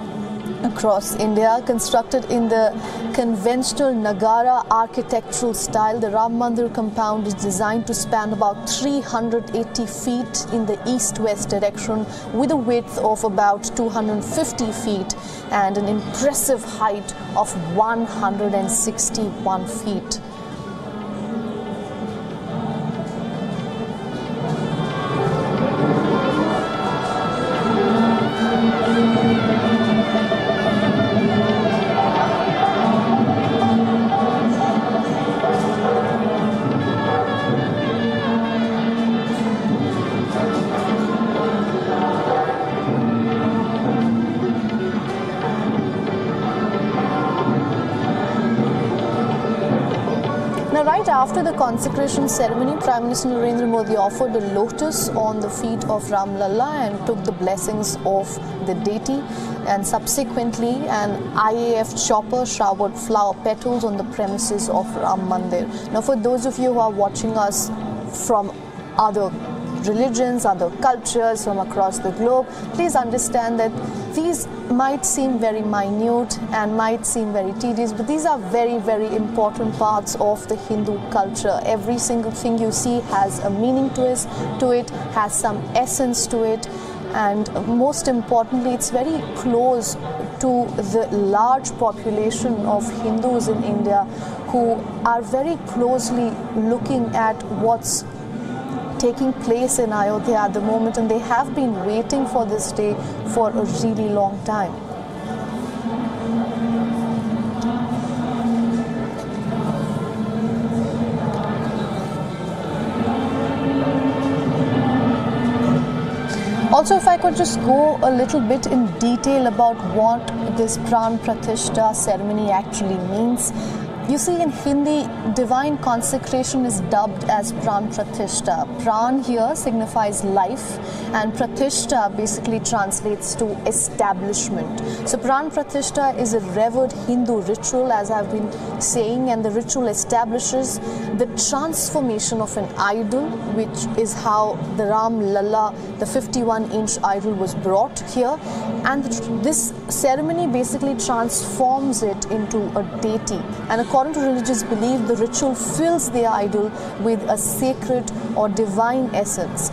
across India, constructed in the conventional Nagara architectural style. The Ram Mandir compound is designed to span about 380 feet in the east-west direction, with a width of about 250 feet and an impressive height of 161 feet. Right after the consecration ceremony, Prime Minister Narendra Modi offered a lotus on the feet of Ram Lalla and took the blessings of the deity, and subsequently an IAF chopper showered flower petals on the premises of Ram Mandir. Now, for those of you who are watching us from other religions, other cultures from across the globe, please understand that these might seem very minute and might seem very tedious, but these are very, very important parts of the Hindu culture. Every single thing you see has a meaning to it, has some essence to it, and most importantly, it's very close to the large population of Hindus in India who are very closely looking at what's taking place in Ayodhya at the moment, and they have been waiting for this day for a really long time. Also, if I could just go a little bit in detail about what this Pran Pratishtha ceremony actually means. You see, in Hindi, divine consecration is dubbed as Pran Pratishtha. Pran here signifies life, and Pratishtha basically translates to establishment. So Pran Pratishtha is a revered Hindu ritual, as I've been saying, and the ritual establishes the transformation of an idol, which is how the Ram Lalla, the 51-inch idol, was brought here. And this ceremony basically transforms it into a deity. And according to religious belief, the ritual fills the idol with a sacred or divine essence.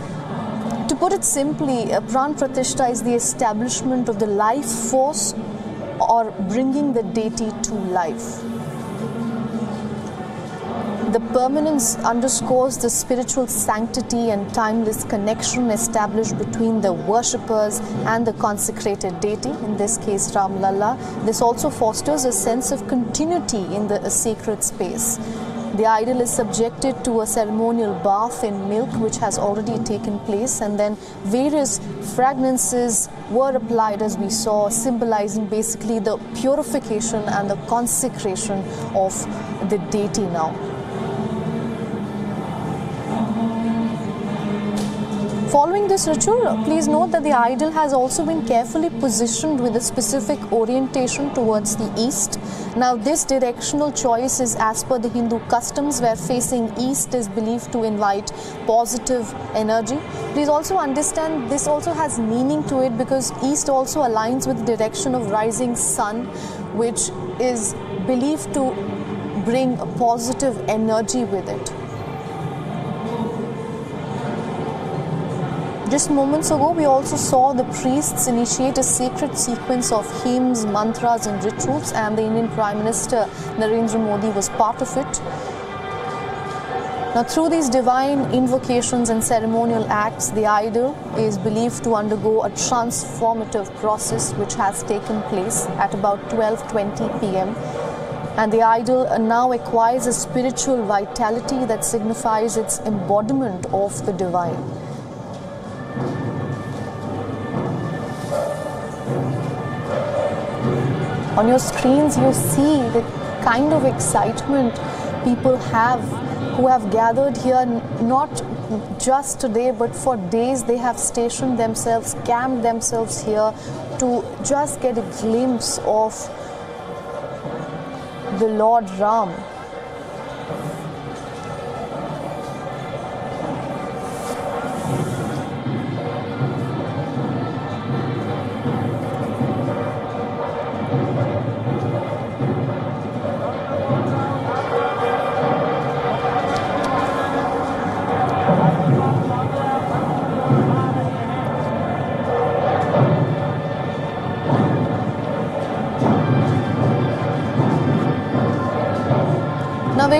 To put it simply, Pran Pratishtha is the establishment of the life force, or bringing the deity to life. The permanence underscores the spiritual sanctity and timeless connection established between the worshippers and the consecrated deity, in this case Ram Lalla. This also fosters a sense of continuity in the sacred space. The idol is subjected to a ceremonial bath in milk, which has already taken place, and then various fragrances were applied, as we saw, symbolizing basically the purification and the consecration of the deity now. Following this ritual, please note that the idol has also been carefully positioned with a specific orientation towards the east. Now, this directional choice is as per the Hindu customs, where facing east is believed to invite positive energy. Please also understand this also has meaning to it, because east also aligns with the direction of rising sun, which is believed to bring a positive energy with it. Just moments ago, we also saw the priests initiate a sacred sequence of hymns, mantras and rituals, and the Indian Prime Minister Narendra Modi was part of it. Now, through these divine invocations and ceremonial acts, the idol is believed to undergo a transformative process which has taken place at about 12:20 p.m. And the idol now acquires a spiritual vitality that signifies its embodiment of the divine. On your screens, you see the kind of excitement people have who have gathered here, not just today, but for days. They have stationed themselves, camped themselves here to just get a glimpse of the Lord Ram.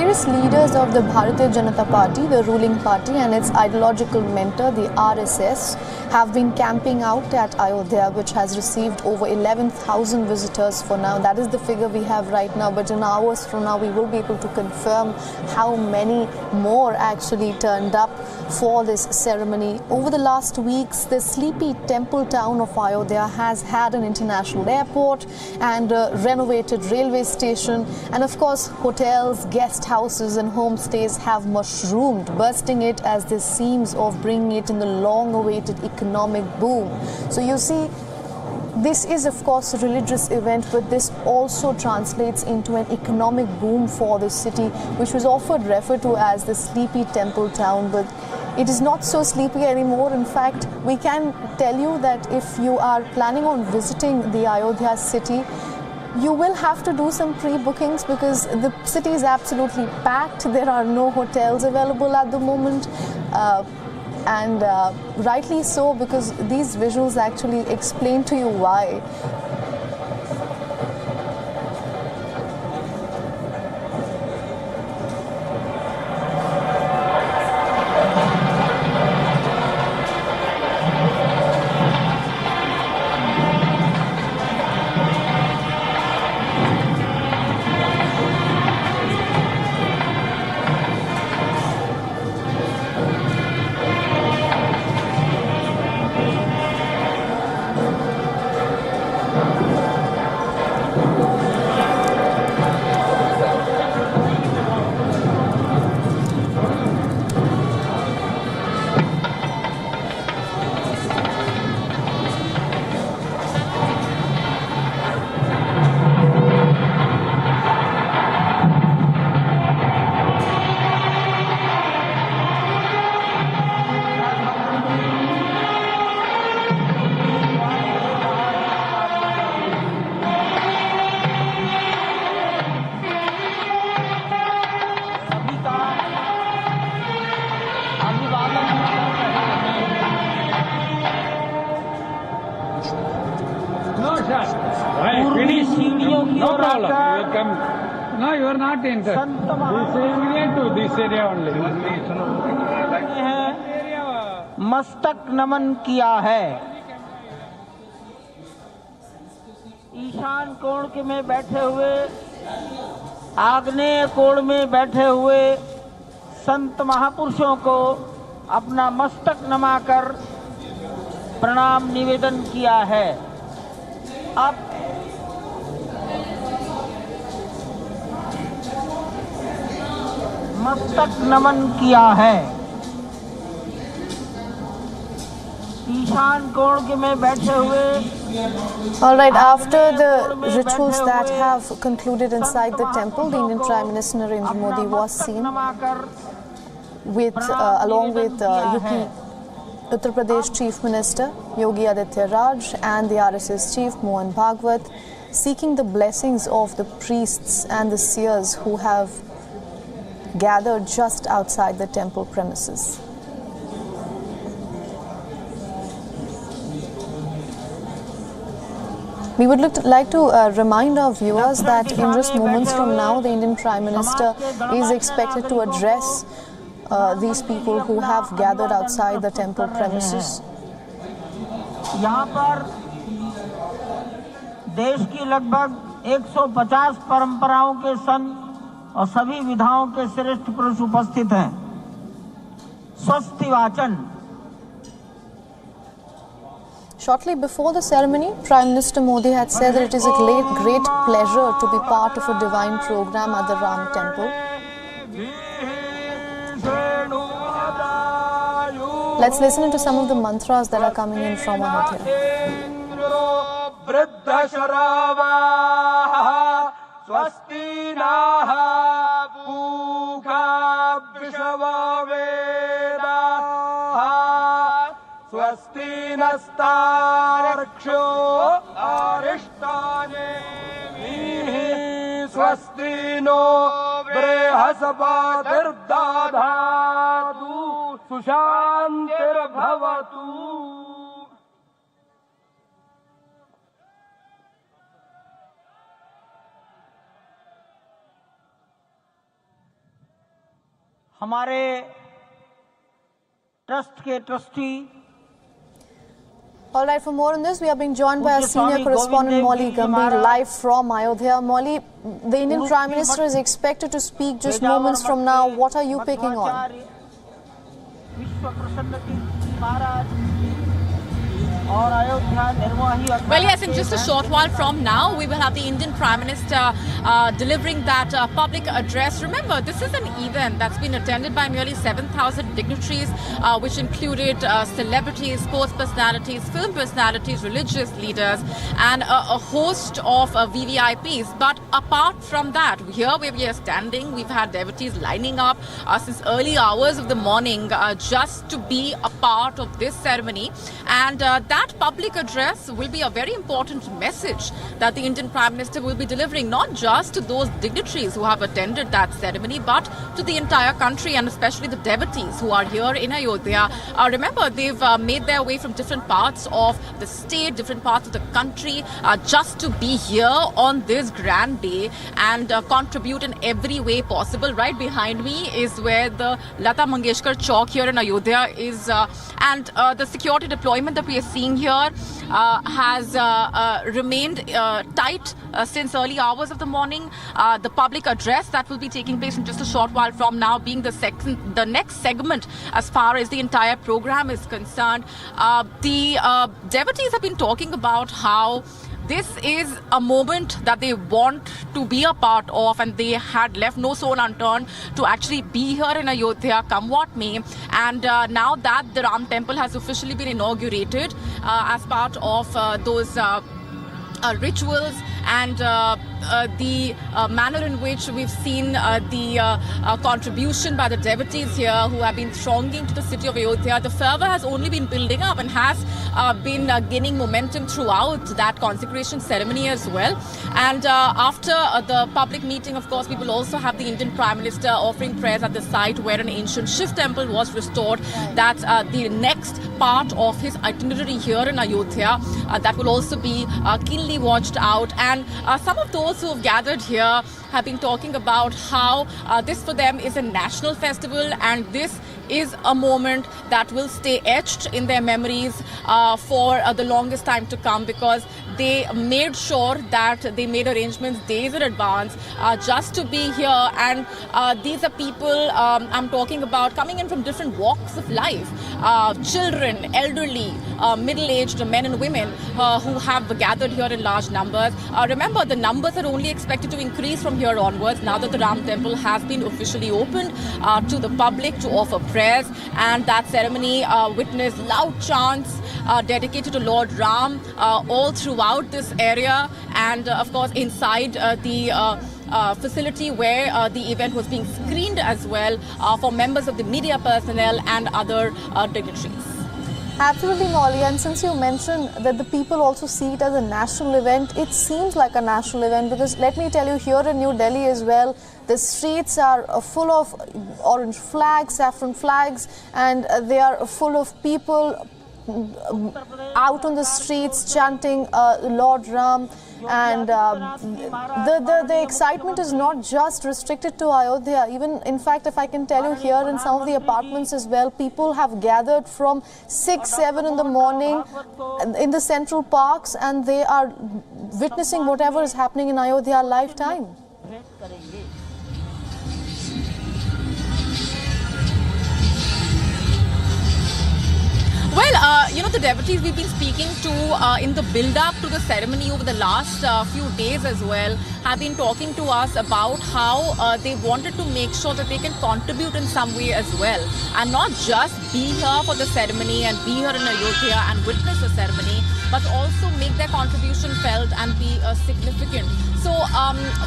various leaders of the Bharatiya Janata Party, the ruling party, and its ideological mentor, the RSS, have been camping out at Ayodhya, which has received over 11,000 visitors for now. That is the figure we have right now, but in hours from now we will be able to confirm how many more actually turned up for this ceremony. Over the last weeks, the sleepy temple town of Ayodhya has had an international airport and a renovated railway station, and of course hotels, guest houses and homestays have mushroomed, bursting it as this seems of bringing it in the long-awaited economic boom. So you see, this is of course a religious event, but this also translates into an economic boom for the city, which was often referred to as the sleepy temple town, but it is not so sleepy anymore. In fact, we can tell you that if you are planning on visiting the Ayodhya city, you will have to do some pre-bookings because the city is absolutely packed. There are no hotels available at the moment. And rightly so, because these visuals actually explain to you why. पूर्वी सीढ़ियों की ओर आकर No, you are not entered. This area to this area only. मस्तक नमन किया है। ईशान कोण में बैठे हुए, आग्नेय कोण में बैठे हुए संत महापुरुषों को अपना मस्तक नमाकर प्रणाम निवेदन किया है। अब मस्तक नमन किया है। ईशान कोण में बैठे हुए। All right, after the rituals that have concluded inside the temple, the Indian Prime Minister Narendra Modi was seen with, along with UP Uttar Pradesh Chief Minister Yogi Adityanath and the RSS Chief Mohan Bhagwat, seeking the blessings of the priests and the seers who have gathered just outside the temple premises. We would like to remind our viewers that in just moments from now, the Indian Prime Minister is expected to address these people who have gathered outside the temple premises. यहाँ पर देश की लगभग 150 परंपराओं के संत और सभी विधाओं के श्रेष्ठ पुरुष उपस्थित हैं। स्वस्ति वाचन। Shortly before the ceremony, Prime Minister Modi had said that it is a great pleasure to be part of a divine program at the Ram Temple. Let's listen to some of the mantras that are coming in from Ayodhya. स्वस्ति नस्तारक्षो अरिष्टाने स्वस्ति no बृहस्पतिर्दधातु सुशान्तिर्भवतु। हमारे trust के trustee All right, for more on this, we are being joined by our senior correspondent Molly Gambhir live from Ayodhya. Molly, the Indian Prime Minister is expected to speak just moments from now. What are you picking on? Well, yes, in just a short while from now, we will have the Indian Prime Minister delivering that public address. Remember, this is an event that's been attended by nearly 7,000 dignitaries, which included celebrities, sports personalities, film personalities, religious leaders, and a host of VVIPs. But apart from that, here where we are standing, we've had devotees lining up since early hours of the morning just to be a part of this ceremony. And that public address will be a very important message that the Indian Prime Minister will be delivering, not just to those dignitaries who have attended that ceremony, but to the entire country, and especially the devotees who are here in Ayodhya. Remember, they've made their way from different parts of the state, different parts of the country, just to be here on this grand day and contribute in every way possible. Right behind me is where the Lata Mangeshkar Chowk here in Ayodhya is, and the security deployment that we are seeing here has remained tight since early hours of the morning. The public address that will be taking place in just a short while from now being the next segment as far as the entire program is concerned. The devotees have been talking about how this is a moment that they want to be a part of, and they had left no stone unturned to actually be here in Ayodhya, come what may. And now that the Ram Temple has officially been inaugurated as part of those rituals and the manner in which we've seen the contribution by the devotees here who have been thronging to the city of Ayodhya, the fervor has only been building up and has been gaining momentum throughout that consecration ceremony as well. And after the public meeting, of course, we will also have the Indian Prime Minister offering prayers at the site where an ancient Shiv temple was restored. That's the next part of his itinerary here in Ayodhya. That will also be keenly watched out. And some of those who have gathered here have been talking about how this for them is a national festival, and this is a moment that will stay etched in their memories for the longest time to come, because they made sure that they made arrangements days in advance just to be here. And these are people I'm talking about coming in from different walks of life, children, elderly, middle-aged men and women who have gathered here in large numbers. Remember, the numbers are only expected to increase from here onwards now that the Ram Temple has been officially opened to the public to offer prayers. And that ceremony witnessed loud chants dedicated to Lord Ram all throughout this area, and of course inside the facility where the event was being screened as well for members of the media personnel and other dignitaries. Absolutely, Molly. And since you mentioned that the people also see it as a national event, it seems like a national event, because let me tell you, here in New Delhi as well, the streets are full of orange flags, saffron flags, and they are full of people out on the streets chanting Lord Ram. And the excitement is not just restricted to Ayodhya. Even, in fact, if I can tell you, here in some of the apartments as well, people have gathered from 6, 7 in the morning in the central parks, and they are witnessing whatever is happening in Ayodhya live time. Well, you know, the devotees we've been speaking to in the build-up to the ceremony over the last few days as well have been talking to us about how they wanted to make sure that they can contribute in some way as well, and not just be here for the ceremony and be here in Ayodhya and witness the ceremony, but also make their contribution felt and be significant. So,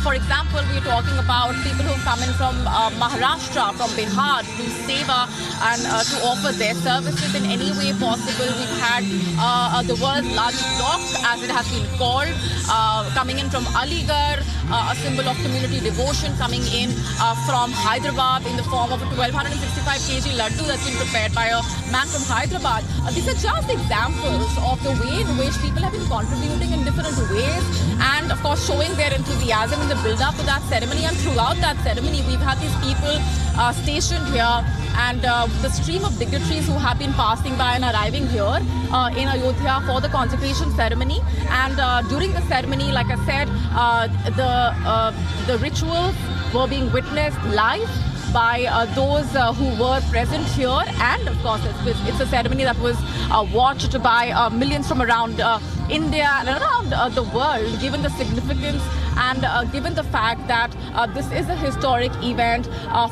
for example, we're talking about people who come in from Maharashtra, from Bihar, to do seva and to offer their services in any way possible. We've had the world's largest dock, as it has been called, coming in from Aligarh, a symbol of community devotion, coming in from Hyderabad in the form of a 1265 kg laddu that's been prepared by a man from Hyderabad. These are just examples of the way in which people have been contributing in different ways, and of course showing their enthusiasm in the build-up to that ceremony, and throughout that ceremony, we've had these people stationed here, and the stream of dignitaries who have been passing by and arriving here in Ayodhya for the consecration ceremony. And during the ceremony, like I said, the rituals were being witnessed live by those who were present here, and of course it's a ceremony that was watched by millions from around India and around the world, given the significance and given the fact that this is a historic event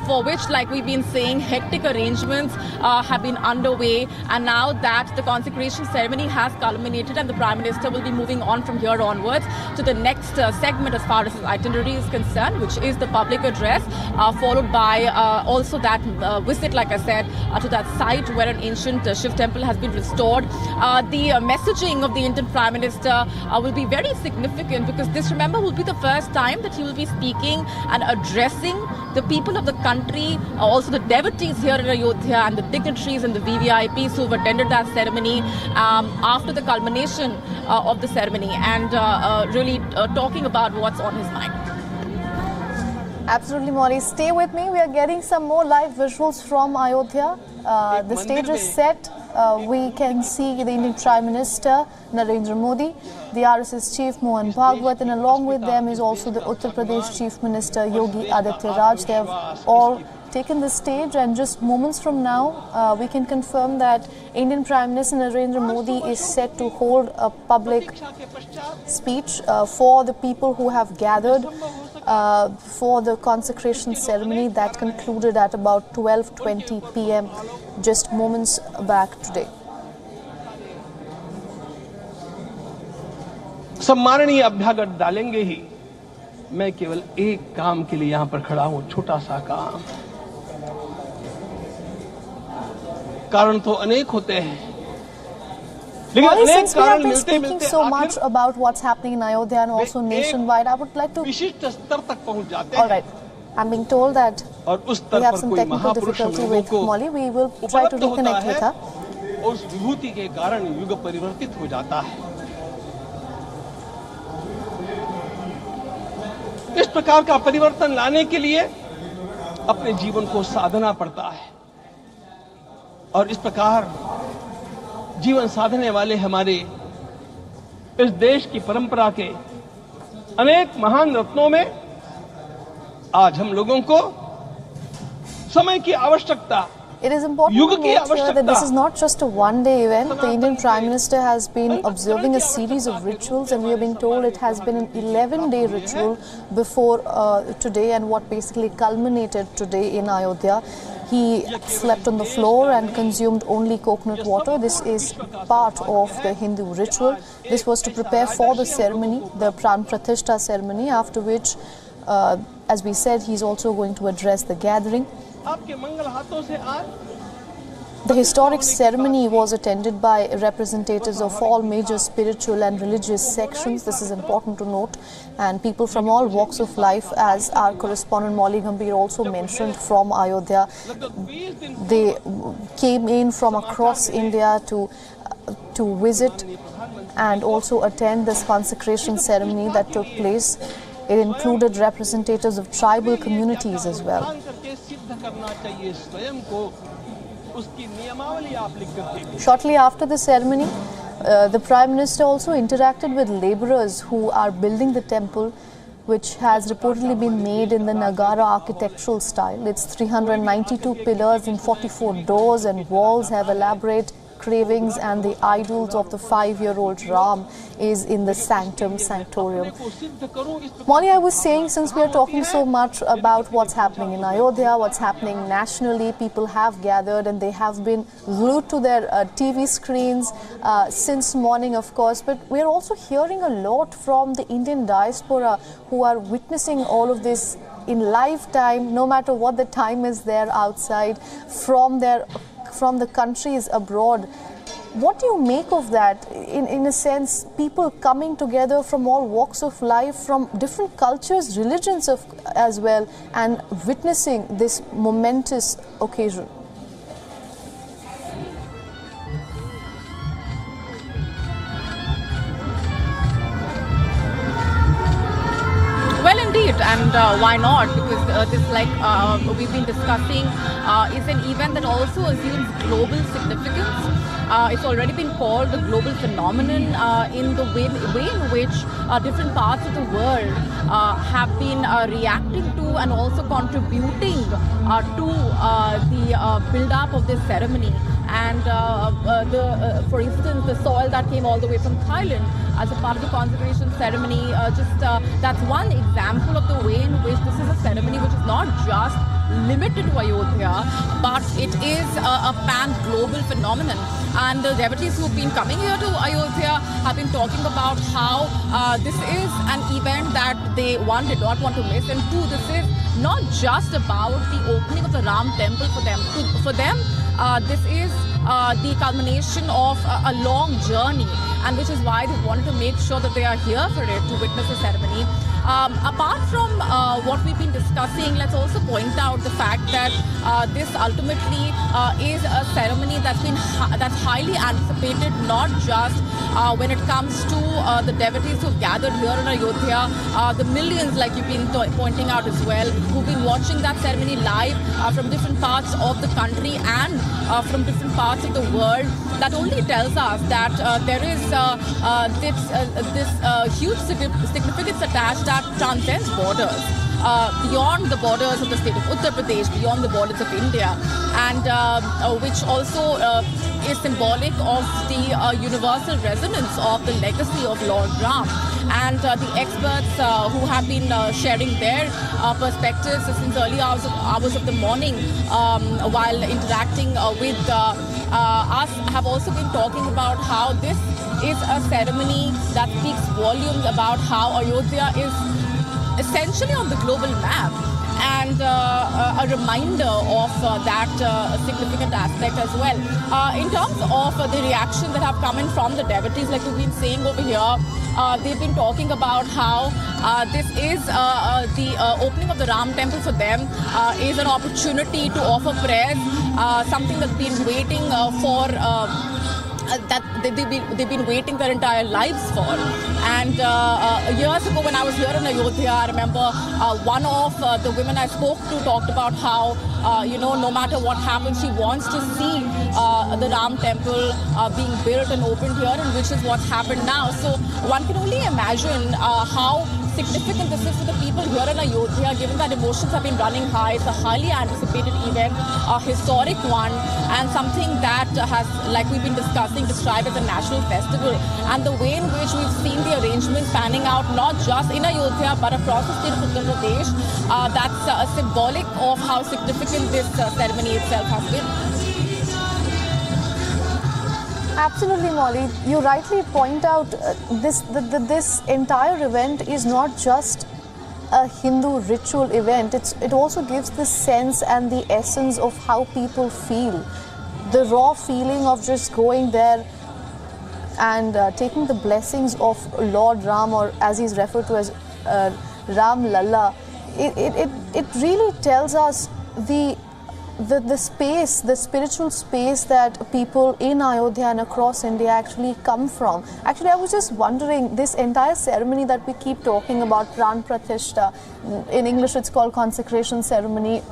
for which, like we've been saying, hectic arrangements have been underway, and now that the consecration ceremony has culminated and the Prime Minister will be moving on from here onwards to the next segment as far as his itinerary is concerned, which is the public address, followed by also that visit, like I said, to that site where an ancient Shiv temple has been restored. The messaging of the Indian Prime Minister will be very significant, because this, remember, will be the first time that he will be speaking and addressing the people of the country, also the devotees here in Ayodhya and the dignitaries and the VVIPs who have attended that ceremony after the culmination of the ceremony, and really talking about what's on his mind. Absolutely, Molly. Stay with me. We are getting some more live visuals from Ayodhya. The stage is set. We can see the Indian Prime Minister Narendra Modi, the RSS Chief Mohan Bhagwat, and along with them is also the Uttar Pradesh Chief Minister Yogi Adityanath. They have all taken the stage, and just moments from now we can confirm that Indian Prime Minister Narendra Modi is set to hold a public speech for the people who have gathered for the consecration ceremony that concluded at about 12:20 p.m. just moments back today. सम्माननीय अभ्यागत डालेंगे ही, मैं केवल एक काम के लिए यहां पर खड़ा हूं, छोटा सा काम। कारण तो अनेक होते हैं, Well, since we have been speaking so much about what's happening in Ayodhya and also nationwide, I would like to... All right. I'm being told that we have some technical difficulty with Molly. We will try to reconnect with her. उस विभूति के कारण युग परिवर्तित हो जाता है। इस प्रकार का परिवर्तन लाने के लिए अपने जीवन को साधना पड़ता है, और इस प्रकार जीवन साधने वाले हमारे इस देश की परंपरा के अनेक महान रत्नों में आज हम लोगों को समय की आवश्यकता, It is important to note here that this is not just a one-day event. The Indian Prime Minister has been observing a series of rituals, and we are being told it has been an 11-day ritual before today, and what basically culminated today in Ayodhya. He slept on the floor and consumed only coconut water. This is part of the Hindu ritual. This was to prepare for the ceremony, the Pran Pratishtha ceremony, after which, as we said, he's also going to address the gathering. The historic ceremony was attended by representatives of all major spiritual and religious sections. This is important to note, and people from all walks of life, as our correspondent Molly Gambhir also mentioned from Ayodhya. They came in from across India to visit and also attend this consecration ceremony that took place. It included representatives of tribal communities as well. Shortly after the ceremony, the Prime Minister also interacted with labourers who are building the temple, which has reportedly been made in the Nagara architectural style. Its 392 pillars and 44 doors and walls have elaborate carvings, and the idols of the 5-year-old Ram is in the sanctum sanctorium. Molly, I was saying, since we are talking so much about what's happening in Ayodhya, what's happening nationally, people have gathered and they have been glued to their TV screens since morning, of course, but we're also hearing a lot from the Indian diaspora who are witnessing all of this in live time, no matter what the time is there outside, from the countries abroad. What do you make of that? In a sense, people coming together from all walks of life, from different cultures, religions as well, and witnessing this momentous occasion. and why not? Because this, like we've been discussing, is an event that also assumes global significance. It's already been called a global phenomenon in the way in which different parts of the world have been reacting to and also contributing to the build-up of this ceremony. And for instance, the soil that came all the way from Thailand as a part of the consecration ceremony, that's one example of the way in which this is a ceremony which is not just limited to Ayodhya, but it is a pan-global phenomenon. And the devotees who have been coming here to Ayodhya have been talking about how this is an event that they, one, did not want to miss, and two, this is not just about the opening of the Ram temple for them. For them, this is the culmination of a long journey, and which is why they wanted to make sure that they are here for it, to witness the ceremony. Apart from what we've been discussing, let's also point out the fact that this ultimately is a ceremony that's highly anticipated, not just when it comes to the devotees who've gathered here in Ayodhya, the millions, like you've been pointing out as well, who've been watching that ceremony live from different parts of the country and from different parts of the world. That only tells us that there is this huge significance attached that transcends borders, beyond the borders of the state of Uttar Pradesh, beyond the borders of India, and which also is symbolic of the universal resonance of the legacy of Lord Ram. And the experts who have been sharing their perspectives since early hours of the morning while interacting with us have also been talking about how this is a ceremony that speaks volumes about how Ayodhya is essentially on the global map, and a reminder of that significant aspect as well. In terms of the reaction that have come in from the devotees, like we've been saying over here, they've been talking about how this is the opening of the Ram temple for them is an opportunity to offer prayers, something that's been waiting for. That they've been waiting their entire lives for. And years ago when I was here in Ayodhya, I remember one of the women I spoke to talked about how no matter what happens, she wants to see the Ram temple being built and opened here, and which is what's happened now. So one can only imagine how significant this is for the people here in Ayodhya, given that emotions have been running high. It's a highly anticipated event, a historic one, and something that has, like we've been discussing, described as a national festival. And the way in which we've seen the arrangements panning out, not just in Ayodhya, but across the state of Uttar Pradesh, that's symbolic of how significant this ceremony itself has been. Absolutely, Molly. You rightly point out this entire event is not just a Hindu ritual event. It also gives the sense and the essence of how people feel. The raw feeling of just going there and taking the blessings of Lord Ram, or as he's referred to as Ram Lalla. It really tells us the space, the spiritual space that people in Ayodhya and across India actually come from. Actually, I was just wondering, this entire ceremony that we keep talking about, Pran Pratishtha, in English it's called consecration ceremony,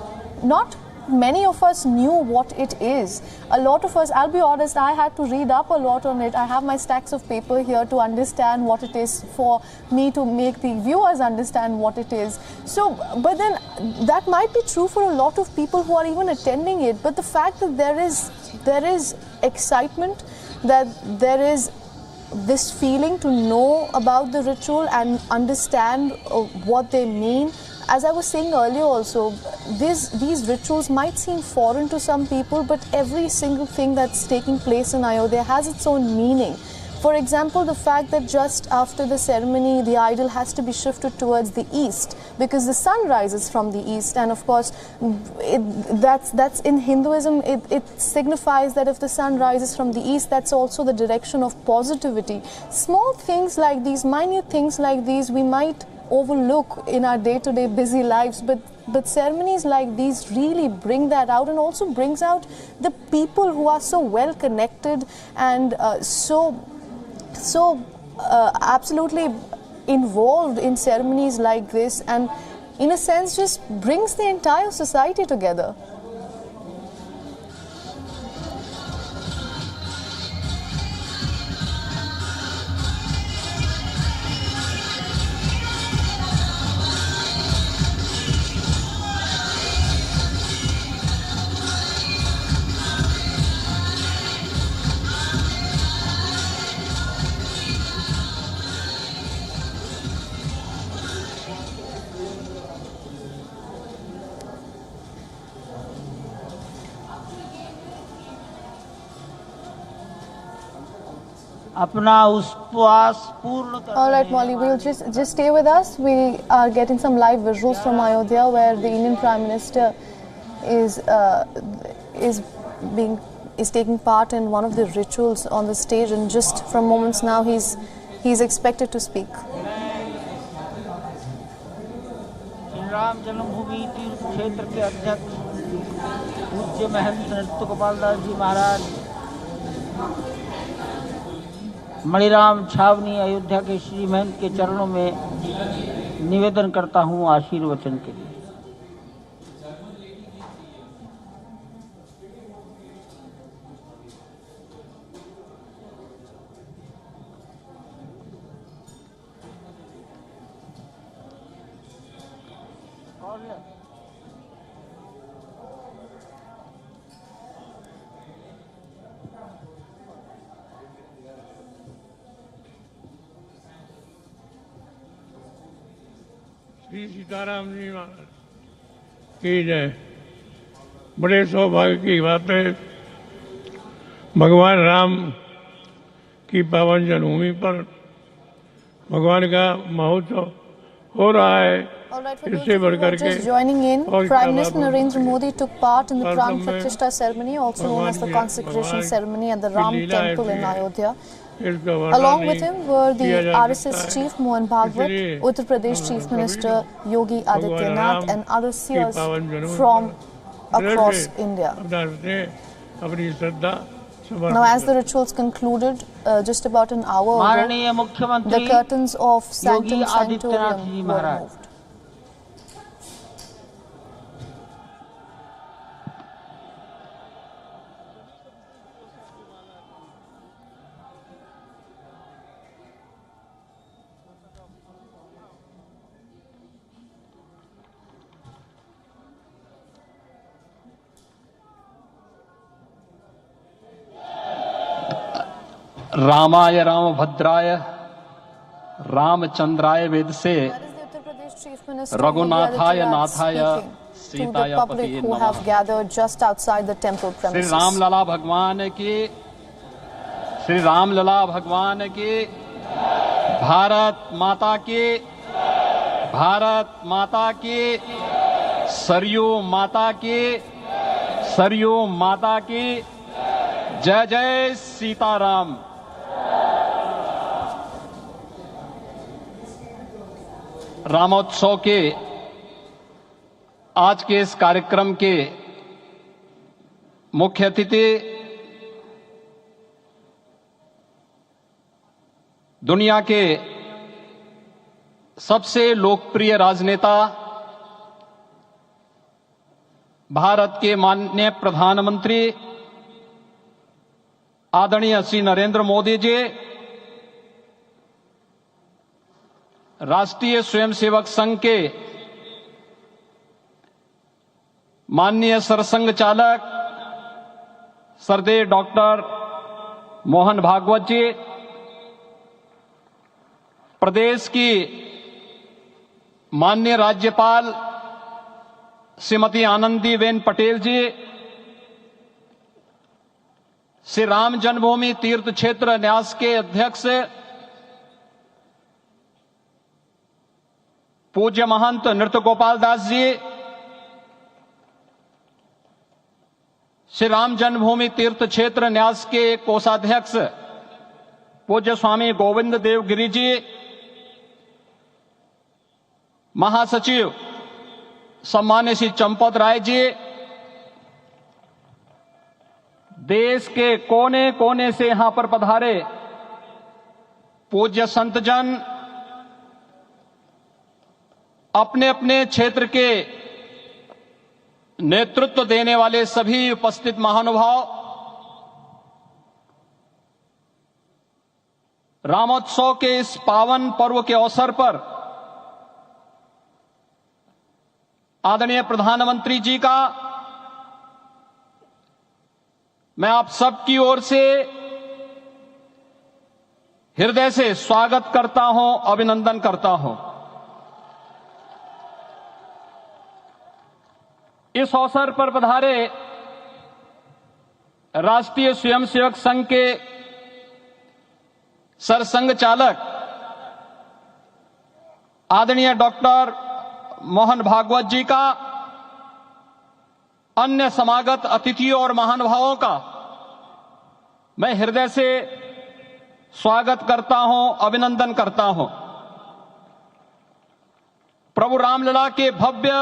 not many of us knew what it is. A lot of us, I'll be honest, I had to read up a lot on it. I have my stacks of paper here to understand what it is, for me to make the viewers understand what it is. So, but then that might be true for a lot of people who are even attending it. But the fact that there is excitement, that there is this feeling to know about the ritual and understand what they mean. As I was saying earlier also, these rituals might seem foreign to some people, but every single thing that's taking place in Ayodhya has its own meaning. For example, the fact that just after the ceremony, the idol has to be shifted towards the east because the sun rises from the east, and of course, that's in Hinduism. It signifies that if the sun rises from the east, that's also the direction of positivity. Small things like these, minute things like these, we might overlook in our day-to-day busy lives, but ceremonies like these really bring that out, and also brings out the people who are so well connected and so absolutely involved in ceremonies like this. And in a sense, just brings the entire society together. अपना उपवास पूर्ण करने All right, Molly, we'll just stay with us. We are getting some live visuals from Ayodhya, where the Indian Prime Minister is taking part in one of the rituals on the stage, and just from moments now, he's expected to speak. Shri Ram Janmabhoomi Teerth क्षेत्र के अध्यक्ष पूज्य महंत नृत्य गोपाल दास जी महाराज, मणिराम छावनी अयोध्या के श्री महंत के चरणों में निवेदन करता हूँ आशीर्वचन के लिए। श्री सीताराम जी महाराज की जय। बड़े सौभाग्य की बात है, भगवान राम की पावन जन्मभूमि पर भगवान का महोत्सव हो रहा है। इससे बढ़कर के just joining in, Prime Minister Narendra Modi took part in the Pran Pratishtha ceremony, also known as the consecration ceremony at the Ram Temple in Ayodhya. Along with him were the RSS Chief Mohan Bhagwat, Uttar Pradesh Chief Minister Yogi Adityanath, and other seers from across India. Now, as the rituals concluded just about an hour ago, the curtains of Sanctum Sanctorum were removed. रामाय रामभद्राय रामचंद्राय वेद से रघुनाथाय नाथाय सीताय पतये नमः। श्री राम लला भगवान की, श्री राम लला भगवान की, भारत माता की, भारत माता की, सरयू माता की, सरयू माता की, जय जय सीताराम। रामोत्सव के आज के इस कार्यक्रम के मुख्य अतिथि दुनिया के सबसे लोकप्रिय राजनेता, भारत के माननीय प्रधानमंत्री आदरणीय श्री नरेंद्र मोदी जी, राष्ट्रीय स्वयंसेवक संघ के माननीय सरसंघ चालक श्रद्धेय डॉक्टर मोहन भागवत जी, प्रदेश की माननीय राज्यपाल श्रीमती आनंदीबेन पटेल जी, श्री राम जन्मभूमि तीर्थ क्षेत्र न्यास के अध्यक्ष पूज्य महंत नृत्य गोपाल दास जी, श्री राम जन्मभूमि तीर्थ क्षेत्र न्यास के कोषाध्यक्ष पूज्य स्वामी गोविंद देव गिरी जी, महासचिव सम्मान्य श्री चंपत राय जी, देश के कोने कोने से यहां पर पधारे पूज्य संतजन, अपने अपने क्षेत्र के नेतृत्व देने वाले सभी उपस्थित महानुभाव, रामोत्सव के इस पावन पर्व के अवसर पर आदरणीय प्रधानमंत्री जी का मैं आप सबकी ओर से हृदय से स्वागत करता हूं, अभिनंदन करता हूं। इस अवसर पर पधारे राष्ट्रीय स्वयंसेवक संघ के सरसंघ चालक आदरणीय डॉक्टर मोहन भागवत जी का, अन्य समागत अतिथियों और महानुभावों का मैं हृदय से स्वागत करता हूं, अभिनंदन करता हूं। प्रभु रामलला के भव्य,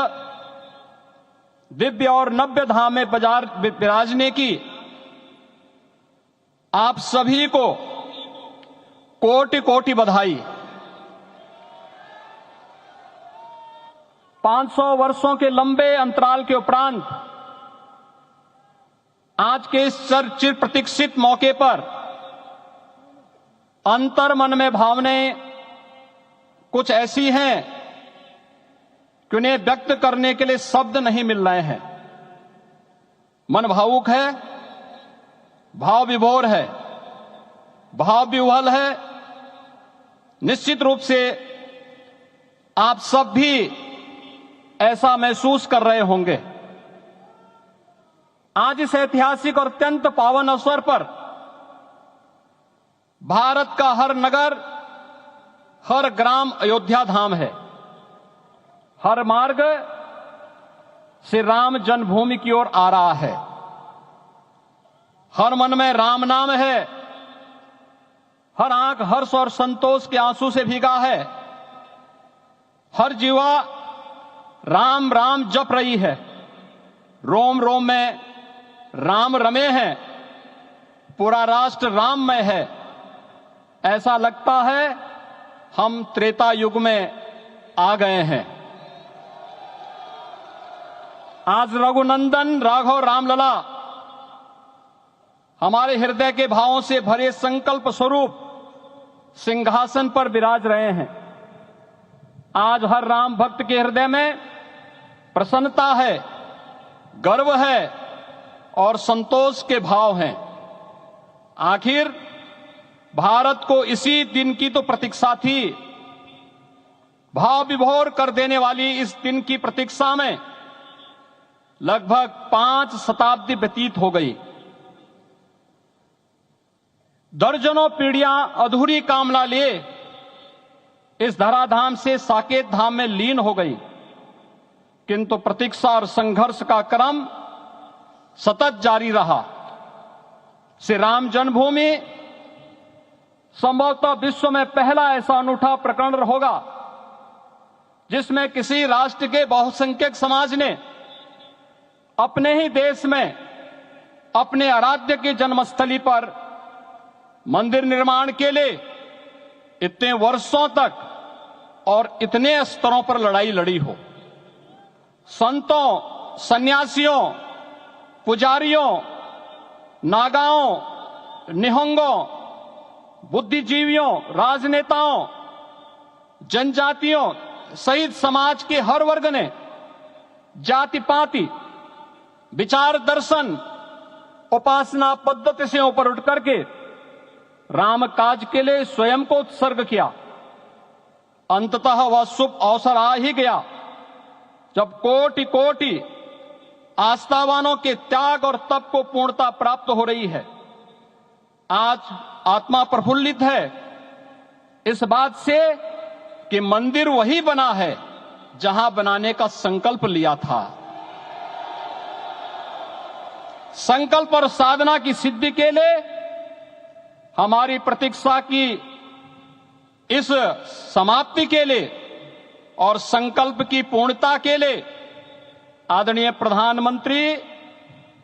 दिव्य और नव्य धाम में विराजने की आप सभी को कोटि कोटि बधाई। 500 वर्षों के लंबे अंतराल के उपरांत आज के इस चिर प्रतीक्षित मौके पर अंतर मन में भावनाएं कुछ ऐसी हैं कि उन्हें व्यक्त करने के लिए शब्द नहीं मिल रहे हैं। मन भावुक है, भाव विभोर है, भाव विह्वल है। निश्चित रूप से आप सब भी ऐसा महसूस कर रहे होंगे। आज इस ऐतिहासिक और अत्यंत पावन अवसर पर भारत का हर नगर, हर ग्राम अयोध्या धाम है। हर मार्ग श्री राम जन्मभूमि की ओर आ रहा है। हर मन में राम नाम है, हर आंख हर्ष और संतोष के आंसू से भीगा है। हर जीवा राम राम जप रही है। रोम रोम में राम रमे हैं, पूरा राष्ट्र राममय है। ऐसा लगता है हम त्रेता युग में आ गए हैं। आज रघुनंदन राघव रामलला हमारे हृदय के भावों से भरे संकल्प स्वरूप सिंहासन पर विराज रहे हैं। आज हर राम भक्त के हृदय में प्रसन्नता है, गर्व है और संतोष के भाव हैं। आखिर भारत को इसी दिन की तो प्रतीक्षा थी। भाव विभोर कर देने वाली इस दिन की प्रतीक्षा में लगभग 5 शताब्दी व्यतीत हो गई। दर्जनों पीढ़ियां अधूरी कामना लिए इस धराधाम से साकेत धाम में लीन हो गई, किंतु प्रतीक्षा और संघर्ष का क्रम सतत जारी रहा। श्री राम जन्मभूमि संभवतः विश्व में पहला ऐसा अनूठा प्रकरण होगा जिसमें किसी राष्ट्र के बहुसंख्यक समाज ने अपने ही देश में अपने आराध्य की जन्मस्थली पर मंदिर निर्माण के लिए इतने वर्षों तक और इतने स्तरों पर लड़ाई लड़ी हो। संतों, सन्यासियों, पुजारियों, नागाओं, निहंगों, बुद्धिजीवियों, राजनेताओं, जनजातियों सहित समाज के हर वर्ग ने जाति पाति, विचार दर्शन, उपासना पद्धति से ऊपर उठ करके राम काज के लिए स्वयं को उत्सर्ग किया। अंततः वह शुभ अवसर आ ही गया जब कोटि कोटि आस्थावानों के त्याग और तप को पूर्णता प्राप्त हो रही है। आज आत्मा प्रफुल्लित है इस बात से कि मंदिर वही बना है जहां बनाने का संकल्प लिया था। संकल्प और साधना की सिद्धि के लिए हमारी प्रतीक्षा की इस समाप्ति के लिए और संकल्प की पूर्णता के लिए आदरणीय प्रधानमंत्री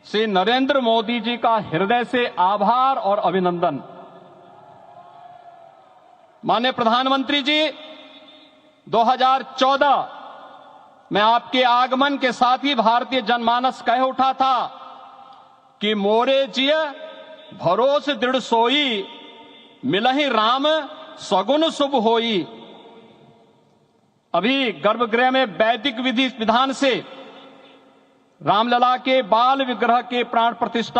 श्री नरेंद्र मोदी जी का हृदय से आभार और अभिनंदन। माननीय प्रधानमंत्री जी 2014 मैं आपके आगमन के साथ ही भारतीय जनमानस कह उठा था कि मोरे जिय भरोस दृढ़ सोई, मिलहि राम सगुन शुभ होई। अभी गर्भगृह में वैदिक विधि विधान से रामलला के बाल विग्रह के प्राण प्रतिष्ठा